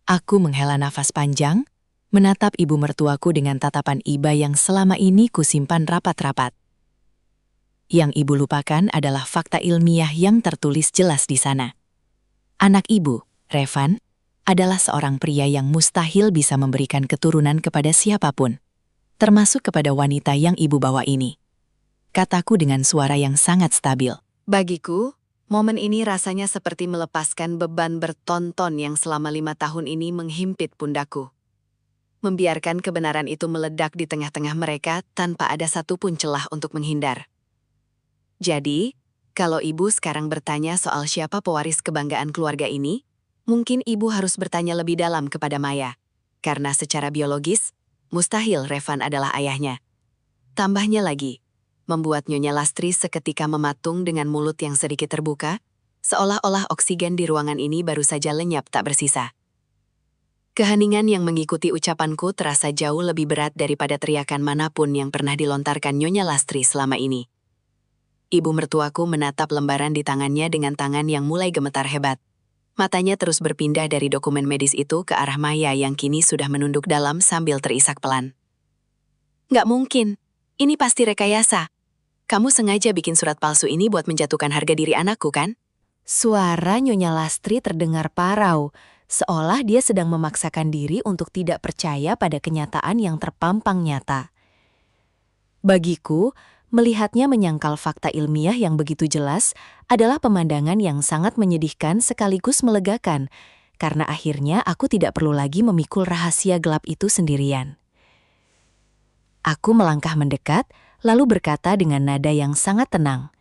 Aku menghela nafas panjang, menatap ibu mertuaku dengan tatapan iba yang selama ini kusimpan rapat-rapat. Yang ibu lupakan adalah fakta ilmiah yang tertulis jelas di sana. Anak ibu, Revan, adalah seorang pria yang mustahil bisa memberikan keturunan kepada siapapun, termasuk kepada wanita yang ibu bawa ini. Kataku dengan suara yang sangat stabil. Bagiku, momen ini rasanya seperti melepaskan beban bertonton yang selama 5 tahun ini menghimpit pundakku. membiarkan kebenaran itu meledak di tengah-tengah mereka tanpa ada satupun celah untuk menghindar. Jadi, kalau ibu sekarang bertanya soal siapa pewaris kebanggaan keluarga ini, mungkin ibu harus bertanya lebih dalam kepada Maya. Karena secara biologis, mustahil Revan adalah ayahnya. Tambahnya lagi, membuat Nyonya Lastri seketika mematung dengan mulut yang sedikit terbuka, seolah-olah oksigen di ruangan ini baru saja lenyap tak bersisa. Keheningan yang mengikuti ucapanku terasa jauh lebih berat daripada teriakan manapun yang pernah dilontarkan Nyonya Lastri selama ini. Ibu mertuaku menatap lembaran di tangannya dengan tangan yang mulai gemetar hebat. Matanya terus berpindah dari dokumen medis itu ke arah Maya yang kini sudah menunduk dalam sambil terisak pelan. Nggak mungkin. Ini pasti rekayasa. Kamu sengaja bikin surat palsu ini buat menjatuhkan harga diri anakku, kan? Suara Nyonya Lastri terdengar parau, seolah dia sedang memaksakan diri untuk tidak percaya pada kenyataan yang terpampang nyata. Bagiku, melihatnya menyangkal fakta ilmiah yang begitu jelas adalah pemandangan yang sangat menyedihkan sekaligus melegakan, karena akhirnya aku tidak perlu lagi memikul rahasia gelap itu sendirian. Aku melangkah mendekat, lalu berkata dengan nada yang sangat tenang,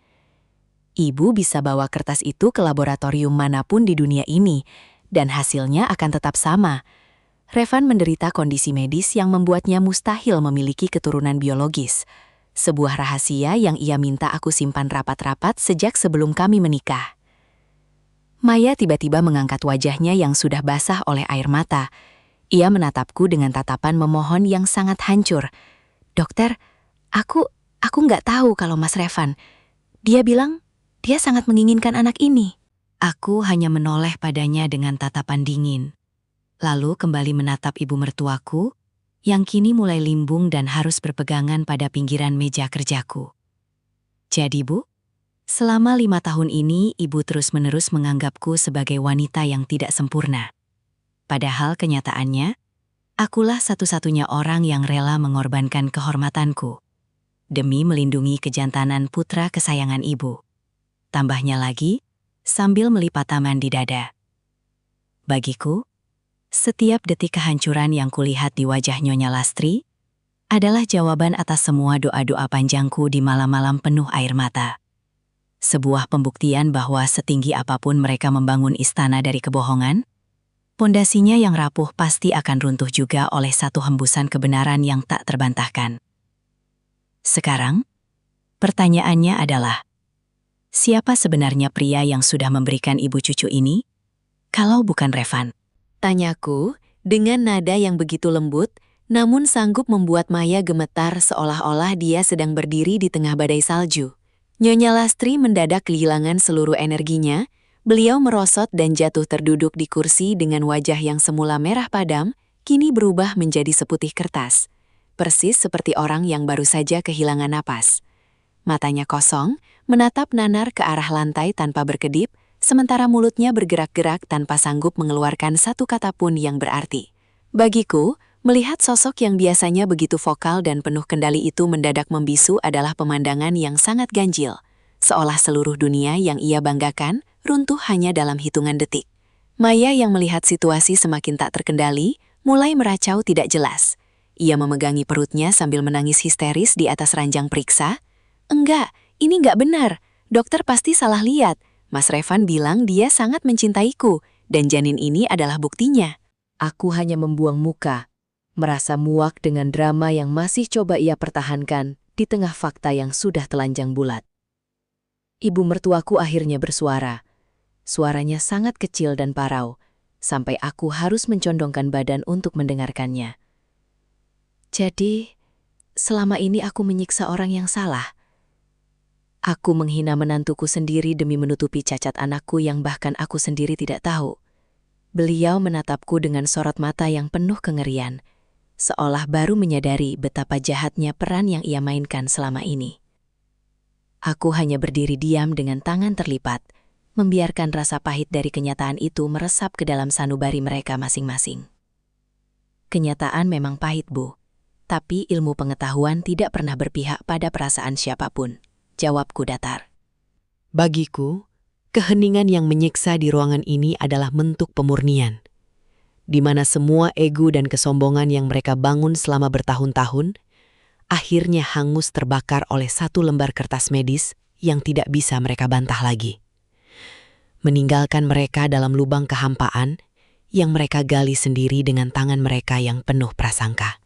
"Ibu bisa bawa kertas itu ke laboratorium manapun di dunia ini, dan hasilnya akan tetap sama. Revan menderita kondisi medis yang membuatnya mustahil memiliki keturunan biologis. Sebuah rahasia yang ia minta aku simpan rapat-rapat sejak sebelum kami menikah." Maya tiba-tiba mengangkat wajahnya yang sudah basah oleh air mata. Ia menatapku dengan tatapan memohon yang sangat hancur. "Dokter, aku nggak tahu kalau Mas Revan. Dia bilang dia sangat menginginkan anak ini." Aku hanya menoleh padanya dengan tatapan dingin. Lalu kembali menatap ibu mertuaku, yang kini mulai limbung dan harus berpegangan pada pinggiran meja kerjaku. "Jadi Bu, selama 5 tahun ini ibu terus-menerus menganggapku sebagai wanita yang tidak sempurna. Padahal kenyataannya, akulah satu-satunya orang yang rela mengorbankan kehormatanku demi melindungi kejantanan putra kesayangan ibu." Tambahnya lagi, sambil melipat tangan di dada. Bagiku, setiap detik kehancuran yang kulihat di wajah Nyonya Lastri adalah jawaban atas semua doa-doa panjangku di malam-malam penuh air mata. Sebuah pembuktian bahwa setinggi apapun mereka membangun istana dari kebohongan, pondasinya yang rapuh pasti akan runtuh juga oleh satu hembusan kebenaran yang tak terbantahkan. Sekarang, pertanyaannya adalah, siapa sebenarnya pria yang sudah memberikan ibu cucu ini, kalau bukan Revan? Tanyaku dengan nada yang begitu lembut, namun sanggup membuat Maya gemetar seolah-olah dia sedang berdiri di tengah badai salju. Nyonya Lastri mendadak kehilangan seluruh energinya, beliau merosot dan jatuh terduduk di kursi dengan wajah yang semula merah padam, kini berubah menjadi seputih kertas. Persis seperti orang yang baru saja kehilangan napas. Matanya kosong, menatap nanar ke arah lantai tanpa berkedip, sementara mulutnya bergerak-gerak tanpa sanggup mengeluarkan satu kata pun yang berarti. Bagiku, melihat sosok yang biasanya begitu vokal dan penuh kendali itu mendadak membisu adalah pemandangan yang sangat ganjil, seolah seluruh dunia yang ia banggakan runtuh hanya dalam hitungan detik. Maya yang melihat situasi semakin tak terkendali, mulai meracau tidak jelas. Ia memegangi perutnya sambil menangis histeris di atas ranjang periksa. "Enggak, ini enggak benar. Dokter pasti salah lihat. Mas Revan bilang dia sangat mencintaiku, dan janin ini adalah buktinya." Aku hanya membuang muka, merasa muak dengan drama yang masih coba ia pertahankan di tengah fakta yang sudah telanjang bulat. Ibu mertuaku akhirnya bersuara. Suaranya sangat kecil dan parau, sampai aku harus mencondongkan badan untuk mendengarkannya. "Jadi, selama ini aku menyiksa orang yang salah. Aku menghina menantuku sendiri demi menutupi cacat anakku yang bahkan aku sendiri tidak tahu." Beliau menatapku dengan sorot mata yang penuh kengerian, seolah baru menyadari betapa jahatnya peran yang ia mainkan selama ini. Aku hanya berdiri diam dengan tangan terlipat, membiarkan rasa pahit dari kenyataan itu meresap ke dalam sanubari mereka masing-masing. Kenyataan memang pahit, Bu, tapi ilmu pengetahuan tidak pernah berpihak pada perasaan siapapun. Jawabku datar. Bagiku, keheningan yang menyiksa di ruangan ini adalah bentuk pemurnian. di mana semua ego dan kesombongan yang mereka bangun selama bertahun-tahun, akhirnya hangus terbakar oleh satu lembar kertas medis yang tidak bisa mereka bantah lagi. Meninggalkan mereka dalam lubang kehampaan yang mereka gali sendiri dengan tangan mereka yang penuh prasangka.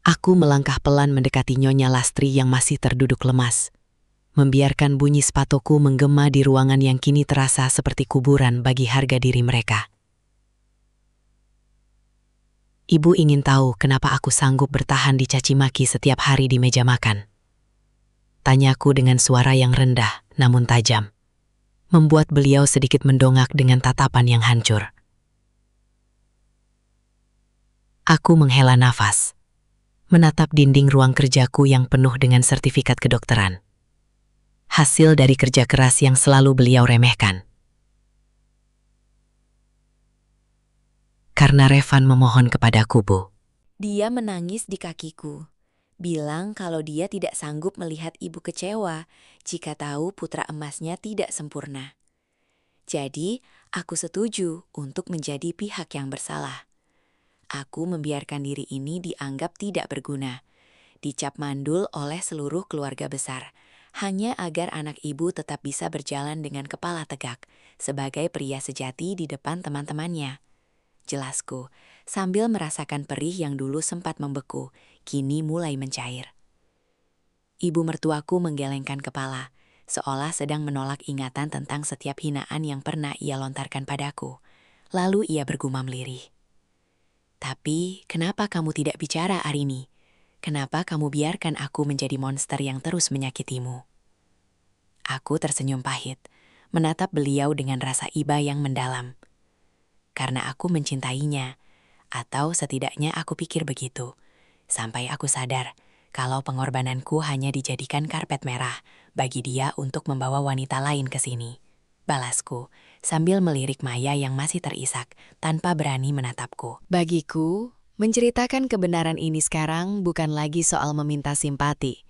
Aku melangkah pelan mendekati Nyonya Lastri yang masih terduduk lemas, membiarkan bunyi sepatuku menggema di ruangan yang kini terasa seperti kuburan bagi harga diri mereka. Ibu ingin tahu kenapa aku sanggup bertahan dicaci maki setiap hari di meja makan. Tanyaku dengan suara yang rendah namun tajam, membuat beliau sedikit mendongak dengan tatapan yang hancur. Aku menghela nafas, menatap dinding ruang kerjaku yang penuh dengan sertifikat kedokteran. Hasil dari kerja keras yang selalu beliau remehkan. Karena Revan memohon kepadaku, Bu. Dia menangis di kakiku, bilang kalau dia tidak sanggup melihat ibu kecewa jika tahu putra emasnya tidak sempurna. Jadi, aku setuju untuk menjadi pihak yang bersalah. Aku membiarkan diri ini dianggap tidak berguna, dicap mandul oleh seluruh keluarga besar, hanya agar anak ibu tetap bisa berjalan dengan kepala tegak sebagai pria sejati di depan teman-temannya. Jelasku, sambil merasakan perih yang dulu sempat membeku, kini mulai mencair. Ibu mertuaku menggelengkan kepala, seolah sedang menolak ingatan tentang setiap hinaan yang pernah ia lontarkan padaku. Lalu ia bergumam lirih. Tapi, kenapa kamu tidak bicara, Arini? Kenapa kamu biarkan aku menjadi monster yang terus menyakitimu? Aku tersenyum pahit, menatap beliau dengan rasa iba yang mendalam. Karena aku mencintainya, atau setidaknya aku pikir begitu, sampai aku sadar kalau pengorbananku hanya dijadikan karpet merah bagi dia untuk membawa wanita lain ke sini. Balasku, sambil melirik Maya yang masih terisak tanpa berani menatapku. Bagiku, menceritakan kebenaran ini sekarang bukan lagi soal meminta simpati,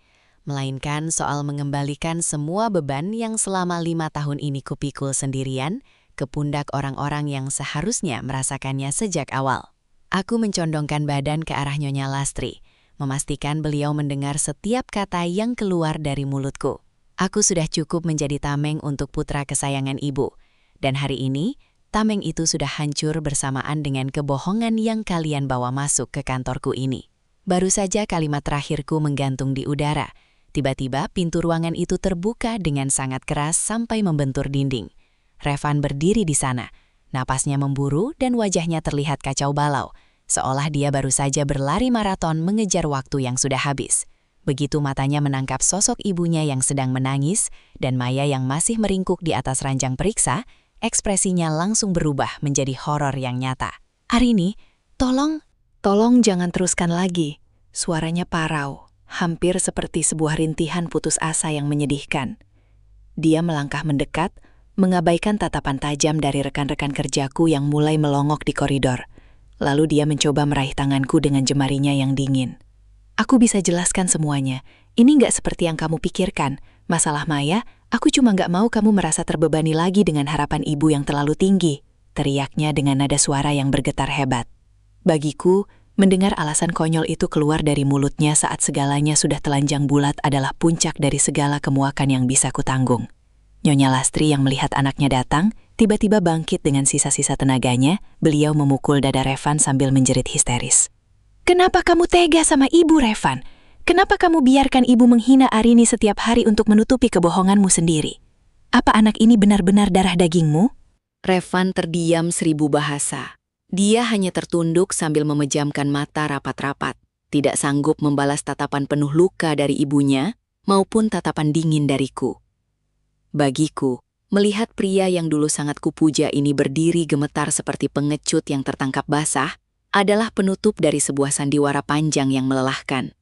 melainkan soal mengembalikan semua beban yang selama 5 tahun ini kupikul sendirian ke pundak orang-orang yang seharusnya merasakannya sejak awal. Aku mencondongkan badan ke arah Nyonya Lastri, memastikan beliau mendengar setiap kata yang keluar dari mulutku. Aku sudah cukup menjadi tameng untuk putra kesayangan ibu, dan hari ini, tameng itu sudah hancur bersamaan dengan kebohongan yang kalian bawa masuk ke kantorku ini. Baru saja kalimat terakhirku menggantung di udara, tiba-tiba pintu ruangan itu terbuka dengan sangat keras sampai membentur dinding. Revan berdiri di sana, napasnya memburu dan wajahnya terlihat kacau balau, seolah dia baru saja berlari maraton mengejar waktu yang sudah habis. Begitu matanya menangkap sosok ibunya yang sedang menangis dan Maya yang masih meringkuk di atas ranjang periksa, ekspresinya langsung berubah menjadi horor yang nyata. "Arini, tolong jangan teruskan lagi." Suaranya parau, hampir seperti sebuah rintihan putus asa yang menyedihkan. Dia melangkah mendekat, mengabaikan tatapan tajam dari rekan-rekan kerjaku yang mulai melongok di koridor. Lalu dia mencoba meraih tanganku dengan jemarinya yang dingin. "Aku bisa jelaskan semuanya. Ini nggak seperti yang kamu pikirkan. Masalah Maya, aku cuma nggak mau kamu merasa terbebani lagi dengan harapan ibu yang terlalu tinggi," teriaknya dengan nada suara yang bergetar hebat. Bagiku, mendengar alasan konyol itu keluar dari mulutnya saat segalanya sudah telanjang bulat adalah puncak dari segala kemuakan yang bisa kutanggung. Nyonya Lastri yang melihat anaknya datang, tiba-tiba bangkit dengan sisa-sisa tenaganya, beliau memukul dada Revan sambil menjerit histeris. "Kenapa kamu tega sama ibu, Revan? Kenapa kamu biarkan ibu menghina Arini setiap hari untuk menutupi kebohonganmu sendiri? Apa anak ini benar-benar darah dagingmu?" Revan terdiam 1000 bahasa. Dia hanya tertunduk sambil memejamkan mata rapat-rapat, tidak sanggup membalas tatapan penuh luka dari ibunya maupun tatapan dingin dariku. Bagiku, melihat pria yang dulu sangat kupuja ini berdiri gemetar seperti pengecut yang tertangkap basah adalah penutup dari sebuah sandiwara panjang yang melelahkan.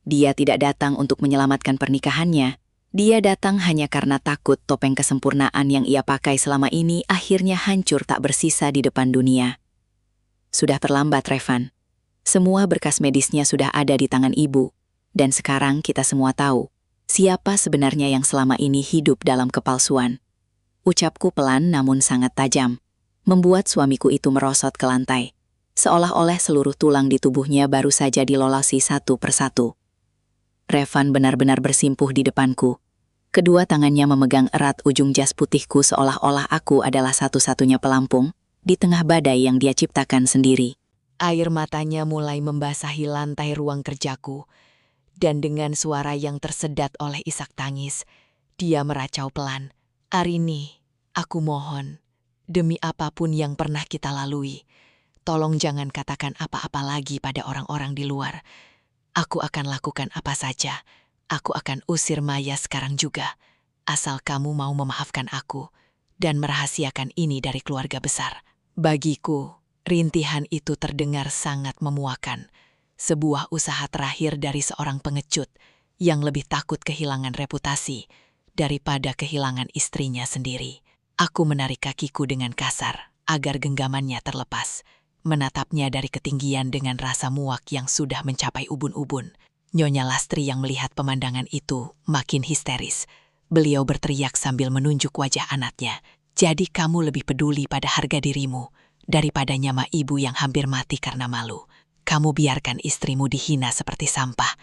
Dia tidak datang untuk menyelamatkan pernikahannya. Dia datang hanya karena takut topeng kesempurnaan yang ia pakai selama ini akhirnya hancur tak bersisa di depan dunia. Sudah terlambat, Revan. Semua berkas medisnya sudah ada di tangan ibu, dan sekarang kita semua tahu siapa sebenarnya yang selama ini hidup dalam kepalsuan. Ucapku pelan namun sangat tajam, membuat suamiku itu merosot ke lantai. Seolah-olah seluruh tulang di tubuhnya baru saja dilolosi satu persatu. Revan benar-benar bersimpuh di depanku. Kedua tangannya memegang erat ujung jas putihku seolah-olah aku adalah satu-satunya pelampung di tengah badai yang dia ciptakan sendiri. Air matanya mulai membasahi lantai ruang kerjaku, dan dengan suara yang tersedat oleh isak tangis, dia meracau pelan. "Arini, aku mohon, demi apapun yang pernah kita lalui, tolong jangan katakan apa-apa lagi pada orang-orang di luar. Aku akan lakukan apa saja. Aku akan usir Maya sekarang juga, asal kamu mau memaafkan aku dan merahasiakan ini dari keluarga besar." Bagiku, rintihan itu terdengar sangat memuakan. Sebuah usaha terakhir dari seorang pengecut yang lebih takut kehilangan reputasi daripada kehilangan istrinya sendiri. Aku menarik kakiku dengan kasar agar genggamannya terlepas, menatapnya dari ketinggian dengan rasa muak yang sudah mencapai ubun-ubun. Nyonya Lastri yang melihat pemandangan itu makin histeris. Beliau berteriak sambil menunjuk wajah anaknya. "Jadi kamu lebih peduli pada harga dirimu daripada nyawa ibu yang hampir mati karena malu. Kamu biarkan istrimu dihina seperti sampah,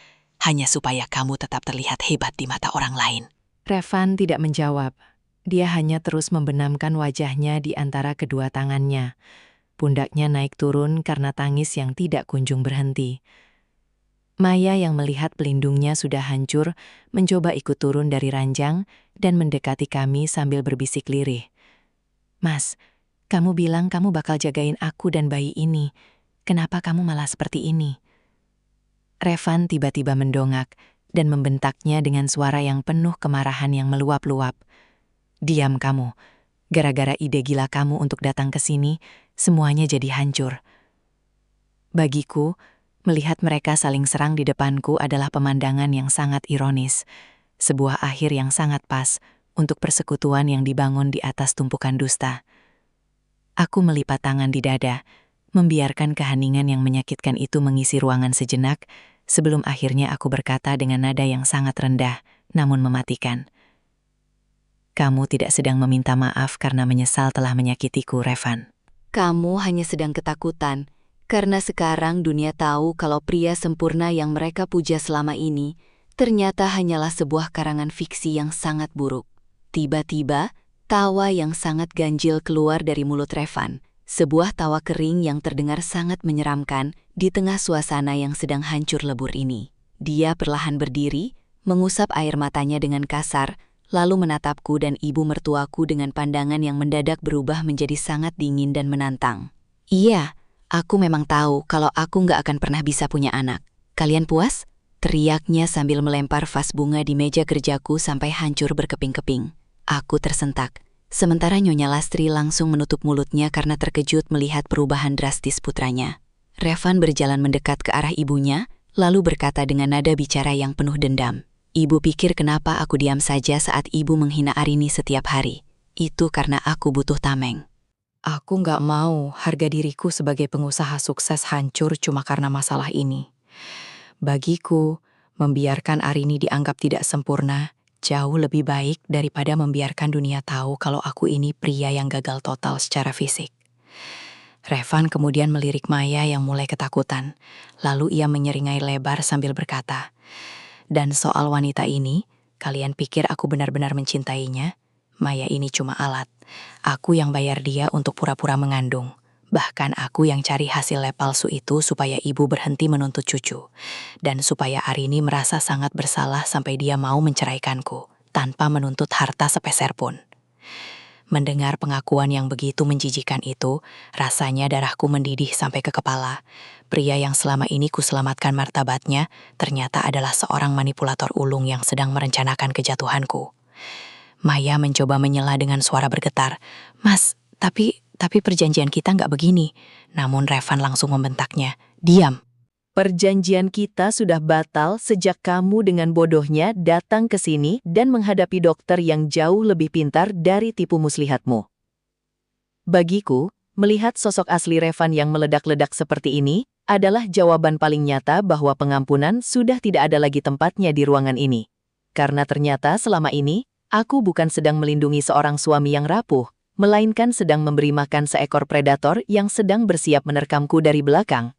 hanya supaya kamu tetap terlihat hebat di mata orang lain." Revan tidak menjawab. Dia hanya terus membenamkan wajahnya di antara kedua tangannya. Pundaknya naik turun karena tangis yang tidak kunjung berhenti. Maya yang melihat pelindungnya sudah hancur, mencoba ikut turun dari ranjang dan mendekati kami sambil berbisik lirih. "Mas, kamu bilang kamu bakal jagain aku dan bayi ini. Kenapa kamu malah seperti ini?" Revan tiba-tiba mendongak dan membentaknya dengan suara yang penuh kemarahan yang meluap-luap. "Diam kamu. Gara-gara ide gila kamu untuk datang ke sini, semuanya jadi hancur." Bagiku, melihat mereka saling serang di depanku adalah pemandangan yang sangat ironis. Sebuah akhir yang sangat pas untuk persekutuan yang dibangun di atas tumpukan dusta. Aku melipat tangan di dada, membiarkan keheningan yang menyakitkan itu mengisi ruangan sejenak, sebelum akhirnya aku berkata dengan nada yang sangat rendah, namun mematikan. "Kamu tidak sedang meminta maaf karena menyesal telah menyakitiku, Revan. Kamu hanya sedang ketakutan, karena sekarang dunia tahu kalau pria sempurna yang mereka puja selama ini ternyata hanyalah sebuah karangan fiksi yang sangat buruk." Tiba-tiba, tawa yang sangat ganjil keluar dari mulut Revan. Sebuah tawa kering yang terdengar sangat menyeramkan di tengah suasana yang sedang hancur lebur ini. Dia perlahan berdiri, mengusap air matanya dengan kasar, lalu menatapku dan ibu mertuaku dengan pandangan yang mendadak berubah menjadi sangat dingin dan menantang. "Iya, aku memang tahu kalau aku nggak akan pernah bisa punya anak. Kalian puas?" teriaknya sambil melempar vas bunga di meja kerjaku sampai hancur berkeping-keping. Aku tersentak, sementara Nyonya Lastri langsung menutup mulutnya karena terkejut melihat perubahan drastis putranya. Revan berjalan mendekat ke arah ibunya, lalu berkata dengan nada bicara yang penuh dendam. "Ibu pikir kenapa aku diam saja saat ibu menghina Arini setiap hari? Itu karena aku butuh tameng." Aku nggak mau harga diriku sebagai pengusaha sukses hancur cuma karena masalah ini. Bagiku, membiarkan Arini dianggap tidak sempurna jauh lebih baik daripada membiarkan dunia tahu kalau aku ini pria yang gagal total secara fisik. Revan kemudian melirik Maya yang mulai ketakutan. Lalu ia menyeringai lebar sambil berkata, "Dan soal wanita ini, kalian pikir aku benar-benar mencintainya? Maya ini cuma alat. Aku yang bayar dia untuk pura-pura mengandung. Bahkan aku yang cari hasil lab palsu itu supaya ibu berhenti menuntut cucu. Dan supaya Arini merasa sangat bersalah sampai dia mau menceraikanku, tanpa menuntut harta sepeser pun." Mendengar pengakuan yang begitu menjijikan itu, rasanya darahku mendidih sampai ke kepala. Pria yang selama ini kuselamatkan martabatnya, ternyata adalah seorang manipulator ulung yang sedang merencanakan kejatuhanku. Maya mencoba menyela dengan suara bergetar. "Mas, tapi perjanjian kita nggak begini." Namun Revan langsung membentaknya. "Diam." "Perjanjian kita sudah batal sejak kamu dengan bodohnya datang ke sini dan menghadapi dokter yang jauh lebih pintar dari tipu muslihatmu." Bagiku, melihat sosok asli Revan yang meledak-ledak seperti ini adalah jawaban paling nyata bahwa pengampunan sudah tidak ada lagi tempatnya di ruangan ini. Karena ternyata selama ini, aku bukan sedang melindungi seorang suami yang rapuh, melainkan sedang memberi makan seekor predator yang sedang bersiap menerkamku dari belakang.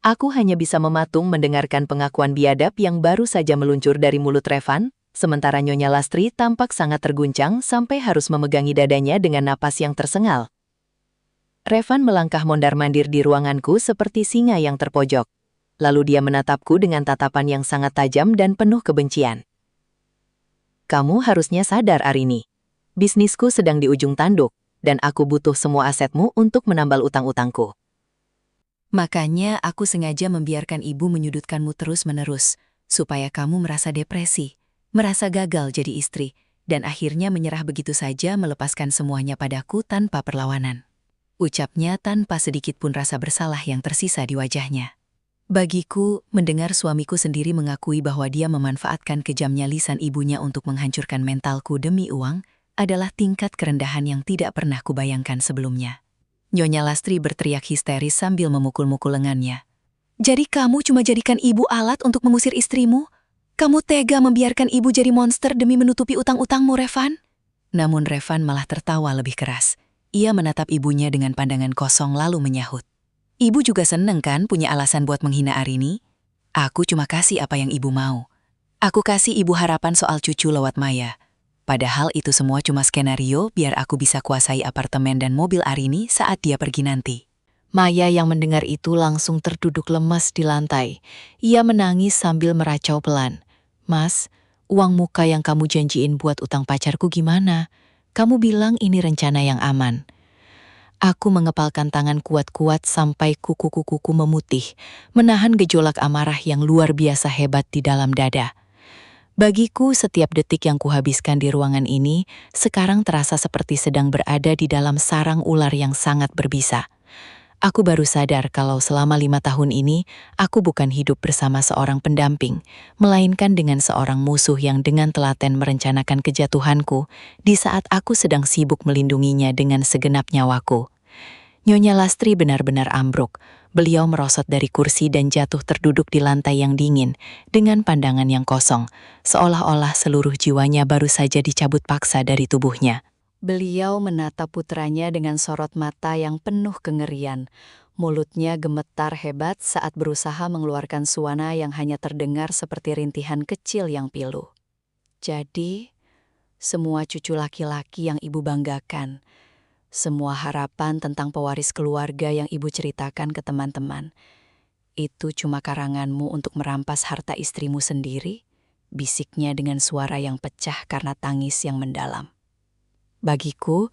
Aku hanya bisa mematung mendengarkan pengakuan biadab yang baru saja meluncur dari mulut Revan, sementara Nyonya Lastri tampak sangat terguncang sampai harus memegangi dadanya dengan napas yang tersengal. Revan melangkah mondar-mandir di ruanganku seperti singa yang terpojok. Lalu dia menatapku dengan tatapan yang sangat tajam dan penuh kebencian. Kamu harusnya sadar, Arini. Bisnisku sedang di ujung tanduk, dan aku butuh semua asetmu untuk menambal utang-utangku. Makanya aku sengaja membiarkan ibu menyudutkanmu terus-menerus, supaya kamu merasa depresi, merasa gagal jadi istri, dan akhirnya menyerah begitu saja melepaskan semuanya padaku tanpa perlawanan. Ucapnya tanpa sedikit pun rasa bersalah yang tersisa di wajahnya. Bagiku, mendengar suamiku sendiri mengakui bahwa dia memanfaatkan kejamnya lisan ibunya untuk menghancurkan mentalku demi uang, adalah tingkat kerendahan yang tidak pernah kubayangkan sebelumnya. Nyonya Lastri berteriak histeris sambil memukul-mukul lengannya. Jadi kamu cuma jadikan ibu alat untuk mengusir istrimu? Kamu tega membiarkan ibu jadi monster demi menutupi utang-utangmu, Revan? Namun Revan malah tertawa lebih keras. Ia menatap ibunya dengan pandangan kosong lalu menyahut. Ibu juga seneng kan punya alasan buat menghina Arini? Aku cuma kasih apa yang ibu mau. Aku kasih ibu harapan soal cucu lewat Maya. Padahal itu semua cuma skenario biar aku bisa kuasai apartemen dan mobil Arini saat dia pergi nanti. Maya yang mendengar itu langsung terduduk lemas di lantai. Ia menangis sambil meracau pelan. Mas, uang muka yang kamu janjiin buat utang pacarku gimana? Kamu bilang ini rencana yang aman. Aku mengepalkan tangan kuat-kuat sampai kuku-kukuku memutih, menahan gejolak amarah yang luar biasa hebat di dalam dada. Bagiku, setiap detik yang kuhabiskan di ruangan ini sekarang terasa seperti sedang berada di dalam sarang ular yang sangat berbisa. Aku baru sadar kalau selama 5 tahun ini, aku bukan hidup bersama seorang pendamping, melainkan dengan seorang musuh yang dengan telaten merencanakan kejatuhanku di saat aku sedang sibuk melindunginya dengan segenap nyawaku. Nyonya Lastri benar-benar ambruk. Beliau merosot dari kursi dan jatuh terduduk di lantai yang dingin, dengan pandangan yang kosong, seolah-olah seluruh jiwanya baru saja dicabut paksa dari tubuhnya. Beliau menatap putranya dengan sorot mata yang penuh kengerian. Mulutnya gemetar hebat saat berusaha mengeluarkan suara yang hanya terdengar seperti rintihan kecil yang pilu. Jadi, semua cucu laki-laki yang ibu banggakan, semua harapan tentang pewaris keluarga yang ibu ceritakan ke teman-teman, itu cuma karanganmu untuk merampas harta istrimu sendiri? Bisiknya dengan suara yang pecah karena tangis yang mendalam. Bagiku,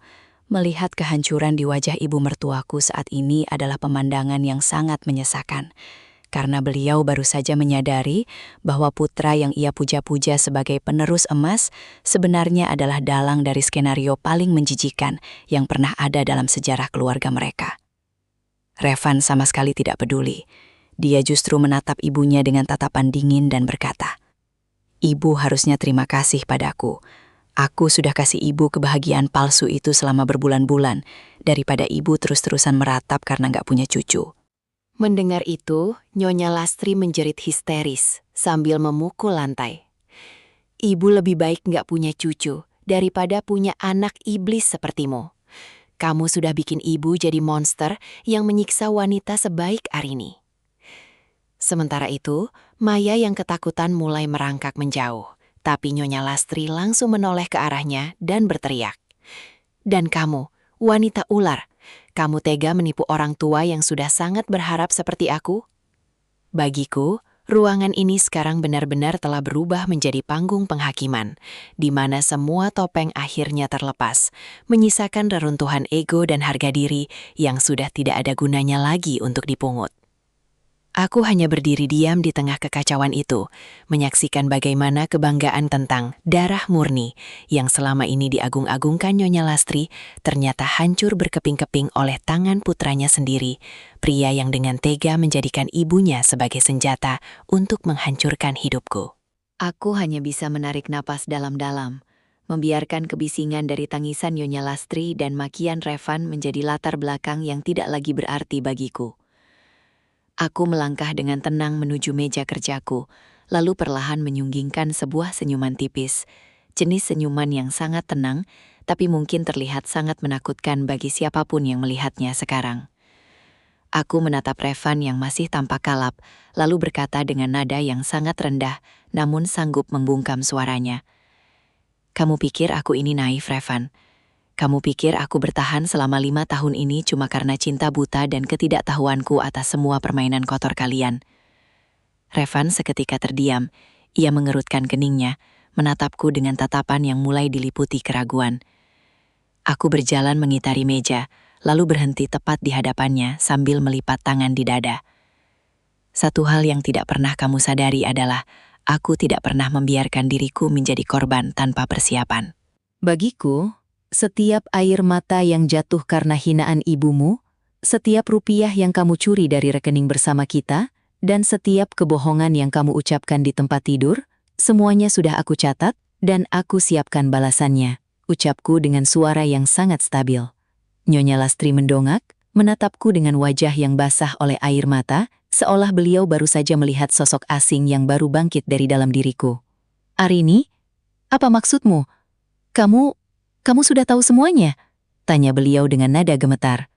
melihat kehancuran di wajah ibu mertuaku saat ini adalah pemandangan yang sangat menyesakan. Karena beliau baru saja menyadari bahwa putra yang ia puja-puja sebagai penerus emas sebenarnya adalah dalang dari skenario paling menjijikan yang pernah ada dalam sejarah keluarga mereka. Revan sama sekali tidak peduli. Dia justru menatap ibunya dengan tatapan dingin dan berkata, "Ibu harusnya terima kasih padaku. Aku sudah kasih ibu kebahagiaan palsu itu selama berbulan-bulan, daripada ibu terus-terusan meratap karena nggak punya cucu." Mendengar itu, Nyonya Lastri menjerit histeris sambil memukul lantai. Ibu lebih baik nggak punya cucu daripada punya anak iblis sepertimu. Kamu sudah bikin ibu jadi monster yang menyiksa wanita sebaik Arini. Sementara itu, Maya yang ketakutan mulai merangkak menjauh, tapi Nyonya Lastri langsung menoleh ke arahnya dan berteriak. Dan kamu, wanita ular, kamu tega menipu orang tua yang sudah sangat berharap seperti aku? Bagiku, ruangan ini sekarang benar-benar telah berubah menjadi panggung penghakiman, di mana semua topeng akhirnya terlepas, menyisakan reruntuhan ego dan harga diri yang sudah tidak ada gunanya lagi untuk dipungut. Aku hanya berdiri diam di tengah kekacauan itu, menyaksikan bagaimana kebanggaan tentang darah murni yang selama ini diagung-agungkan Nyonya Lastri ternyata hancur berkeping-keping oleh tangan putranya sendiri, pria yang dengan tega menjadikan ibunya sebagai senjata untuk menghancurkan hidupku. Aku hanya bisa menarik napas dalam-dalam, membiarkan kebisingan dari tangisan Nyonya Lastri dan makian Revan menjadi latar belakang yang tidak lagi berarti bagiku. Aku melangkah dengan tenang menuju meja kerjaku, lalu perlahan menyunggingkan sebuah senyuman tipis, jenis senyuman yang sangat tenang, tapi mungkin terlihat sangat menakutkan bagi siapapun yang melihatnya sekarang. Aku menatap Revan yang masih tampak kalap, lalu berkata dengan nada yang sangat rendah, namun sanggup membungkam suaranya. Kamu pikir aku ini naif, Revan? Kamu pikir aku bertahan selama 5 tahun ini cuma karena cinta buta dan ketidaktahuanku atas semua permainan kotor kalian? Revan seketika terdiam. Ia mengerutkan keningnya, menatapku dengan tatapan yang mulai diliputi keraguan. Aku berjalan mengitari meja, lalu berhenti tepat di hadapannya sambil melipat tangan di dada. Satu hal yang tidak pernah kamu sadari adalah, aku tidak pernah membiarkan diriku menjadi korban tanpa persiapan. Bagiku, setiap air mata yang jatuh karena hinaan ibumu, setiap rupiah yang kamu curi dari rekening bersama kita, dan setiap kebohongan yang kamu ucapkan di tempat tidur, semuanya sudah aku catat, dan aku siapkan balasannya, ucapku dengan suara yang sangat stabil. Nyonya Lastri mendongak, menatapku dengan wajah yang basah oleh air mata, seolah beliau baru saja melihat sosok asing yang baru bangkit dari dalam diriku. "Arini, apa maksudmu? Kamu sudah tahu semuanya?" tanya beliau dengan nada gemetar.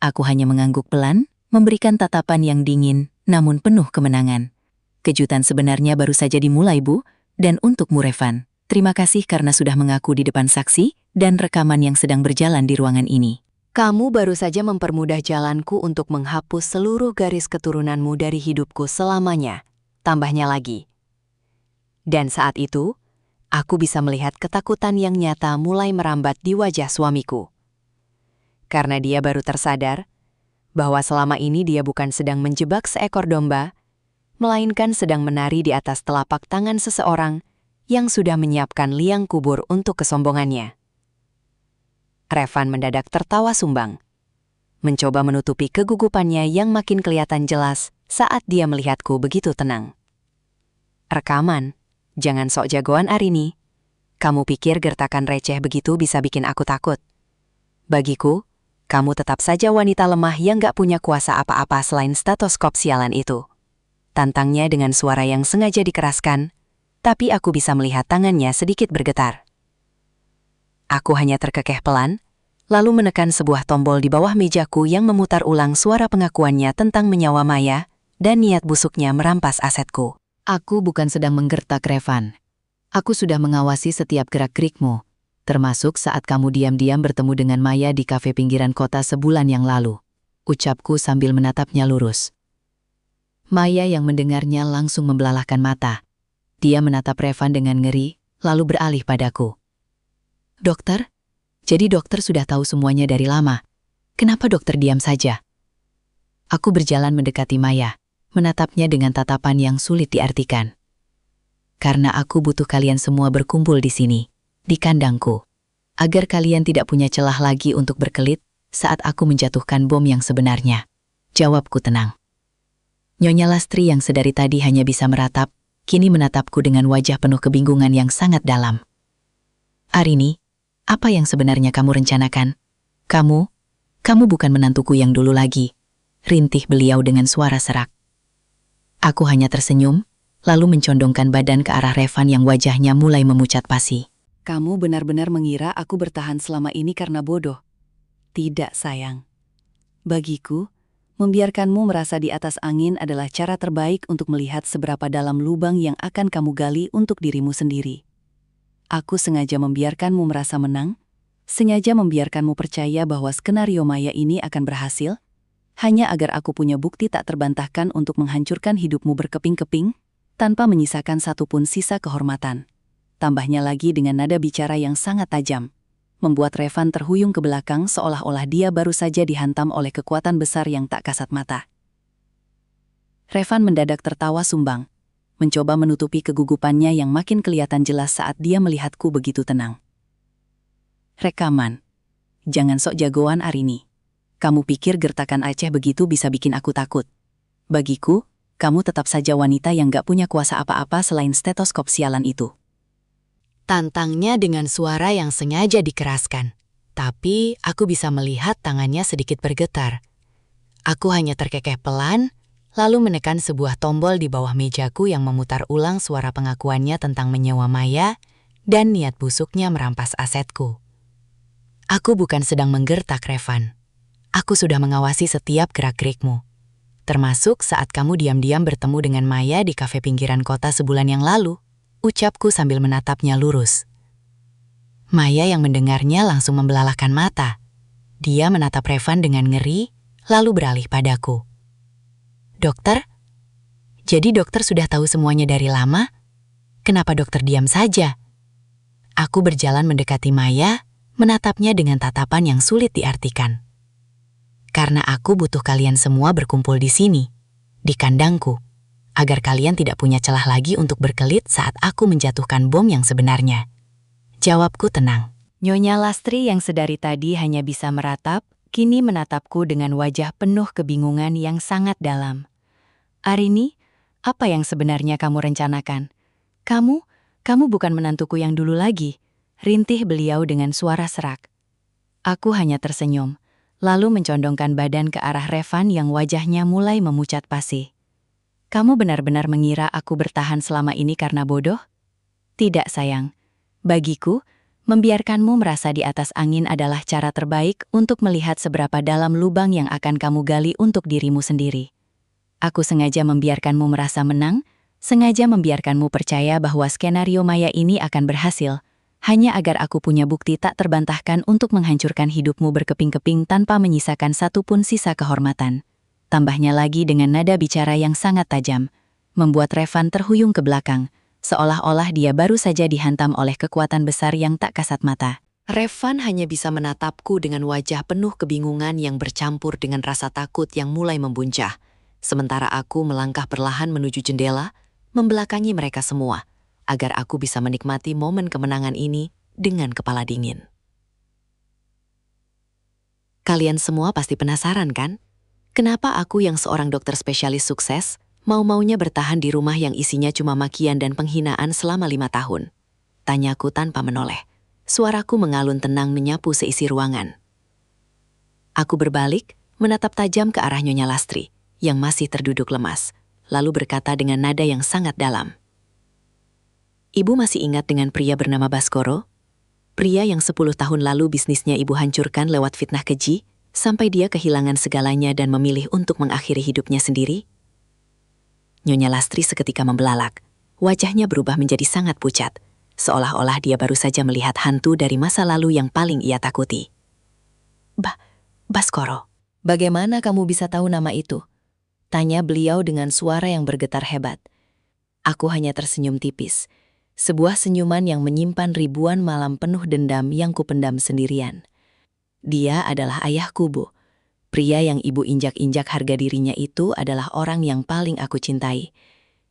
Aku hanya mengangguk pelan, memberikan tatapan yang dingin, namun penuh kemenangan. "Kejutan sebenarnya baru saja dimulai, Bu, dan untukmu, Revan, terima kasih karena sudah mengaku di depan saksi dan rekaman yang sedang berjalan di ruangan ini. Kamu baru saja mempermudah jalanku untuk menghapus seluruh garis keturunanmu dari hidupku selamanya," tambahnya lagi. Dan saat itu, aku bisa melihat ketakutan yang nyata mulai merambat di wajah suamiku. Karena dia baru tersadar bahwa selama ini dia bukan sedang menjebak seekor domba, melainkan sedang menari di atas telapak tangan seseorang yang sudah menyiapkan liang kubur untuk kesombongannya. Revan mendadak tertawa sumbang, mencoba menutupi kegugupannya yang makin kelihatan jelas saat dia melihatku begitu tenang. "Rekaman, jangan sok jagoan, Arini. Kamu pikir gertakan receh begitu bisa bikin aku takut? Bagiku, kamu tetap saja wanita lemah yang gak punya kuasa apa-apa selain stetoskop sialan itu." Tantangnya dengan suara yang sengaja dikeraskan, tapi aku bisa melihat tangannya sedikit bergetar. Aku hanya terkekeh pelan, lalu menekan sebuah tombol di bawah mejaku yang memutar ulang suara pengakuannya tentang menyawa Maya dan niat busuknya merampas asetku. "Aku bukan sedang menggertak, Revan. Aku sudah mengawasi setiap gerak-gerikmu, termasuk saat kamu diam-diam bertemu dengan Maya di kafe pinggiran kota sebulan yang lalu," ucapku sambil menatapnya lurus. Maya yang mendengarnya langsung membelalakkan mata. Dia menatap Revan dengan ngeri, lalu beralih padaku. "Dokter, jadi dokter sudah tahu semuanya dari lama. Kenapa dokter diam saja?" Aku berjalan mendekati Maya, menatapnya dengan tatapan yang sulit diartikan. "Karena aku butuh kalian semua berkumpul di sini, di kandangku, agar kalian tidak punya celah lagi untuk berkelit saat aku menjatuhkan bom yang sebenarnya," jawabku tenang. Nyonya Lastri yang sedari tadi hanya bisa meratap, kini menatapku dengan wajah penuh kebingungan yang sangat dalam. "Arini, apa yang sebenarnya kamu rencanakan? Kamu bukan menantuku yang dulu lagi," rintih beliau dengan suara serak. Aku hanya tersenyum, lalu mencondongkan badan ke arah Revan yang wajahnya mulai memucat pasi. "Kamu benar-benar mengira aku bertahan selama ini karena bodoh? Tidak, sayang. Bagiku, membiarkanmu merasa di atas angin adalah cara terbaik untuk melihat seberapa dalam lubang yang akan kamu gali untuk dirimu sendiri. Aku sengaja membiarkanmu merasa menang, sengaja membiarkanmu percaya bahwa skenario Maya ini akan berhasil, hanya agar aku punya bukti tak terbantahkan untuk menghancurkan hidupmu berkeping-keping, tanpa menyisakan satupun sisa kehormatan." Tambahnya lagi dengan nada bicara yang sangat tajam, membuat Revan terhuyung ke belakang seolah-olah dia baru saja dihantam oleh kekuatan besar yang tak kasat mata. Revan mendadak tertawa sumbang, mencoba menutupi kegugupannya yang makin kelihatan jelas saat dia melihatku begitu tenang. "Rekaman, jangan sok jagoan, Arini. Kamu pikir gertakan Aceh begitu bisa bikin aku takut? Bagiku, kamu tetap saja wanita yang gak punya kuasa apa-apa selain stetoskop sialan itu," tantangnya dengan suara yang sengaja dikeraskan. Tapi aku bisa melihat tangannya sedikit bergetar. Aku hanya terkekeh pelan, lalu menekan sebuah tombol di bawah mejaku yang memutar ulang suara pengakuannya tentang menyewa Maya dan niat busuknya merampas asetku. Aku bukan sedang menggertak, Revan. Aku sudah mengawasi setiap gerak-gerikmu. Termasuk saat kamu diam-diam bertemu dengan Maya di kafe pinggiran kota sebulan yang lalu, ucapku sambil menatapnya lurus. Maya yang mendengarnya langsung membelalakkan mata. Dia menatap Revan dengan ngeri, lalu beralih padaku. Dokter? Jadi dokter sudah tahu semuanya dari lama? Kenapa dokter diam saja? Aku berjalan mendekati Maya, menatapnya dengan tatapan yang sulit diartikan. Karena aku butuh kalian semua berkumpul di sini, di kandangku, agar kalian tidak punya celah lagi untuk berkelit saat aku menjatuhkan bom yang sebenarnya. Jawabku tenang. Nyonya Lastri yang sedari tadi hanya bisa meratap, kini menatapku dengan wajah penuh kebingungan yang sangat dalam. Arini, apa yang sebenarnya kamu rencanakan? Kamu bukan menantuku yang dulu lagi, rintih beliau dengan suara serak. Aku hanya tersenyum, lalu mencondongkan badan ke arah Revan yang wajahnya mulai memucat pasi. Kamu benar-benar mengira aku bertahan selama ini karena bodoh? Tidak, sayang. Bagiku, membiarkanmu merasa di atas angin adalah cara terbaik untuk melihat seberapa dalam lubang yang akan kamu gali untuk dirimu sendiri. Aku sengaja membiarkanmu merasa menang, sengaja membiarkanmu percaya bahwa skenario Maya ini akan berhasil, hanya agar aku punya bukti tak terbantahkan untuk menghancurkan hidupmu berkeping-keping tanpa menyisakan satupun sisa kehormatan. Tambahnya lagi dengan nada bicara yang sangat tajam, membuat Revan terhuyung ke belakang, seolah-olah dia baru saja dihantam oleh kekuatan besar yang tak kasat mata. Revan hanya bisa menatapku dengan wajah penuh kebingungan yang bercampur dengan rasa takut yang mulai membuncah. Sementara aku melangkah perlahan menuju jendela, membelakangi mereka semua, agar aku bisa menikmati momen kemenangan ini dengan kepala dingin. Kalian semua pasti penasaran kan? Kenapa aku yang seorang dokter spesialis sukses, mau-maunya bertahan di rumah yang isinya cuma makian dan penghinaan selama 5 tahun? Tanyaku tanpa menoleh. Suaraku mengalun tenang menyapu seisi ruangan. Aku berbalik, menatap tajam ke arah Nyonya Lastri, yang masih terduduk lemas, lalu berkata dengan nada yang sangat dalam. Ibu masih ingat dengan pria bernama Baskoro? Pria yang 10 tahun lalu bisnisnya ibu hancurkan lewat fitnah keji, sampai dia kehilangan segalanya dan memilih untuk mengakhiri hidupnya sendiri? Nyonya Lastri seketika membelalak. Wajahnya berubah menjadi sangat pucat, seolah-olah dia baru saja melihat hantu dari masa lalu yang paling ia takuti. Baskoro, bagaimana kamu bisa tahu nama itu? Tanya beliau dengan suara yang bergetar hebat. Aku hanya tersenyum tipis. Sebuah senyuman yang menyimpan ribuan malam penuh dendam yang kupendam sendirian. Dia adalah ayahku, Bu. Pria yang ibu injak-injak harga dirinya itu adalah orang yang paling aku cintai.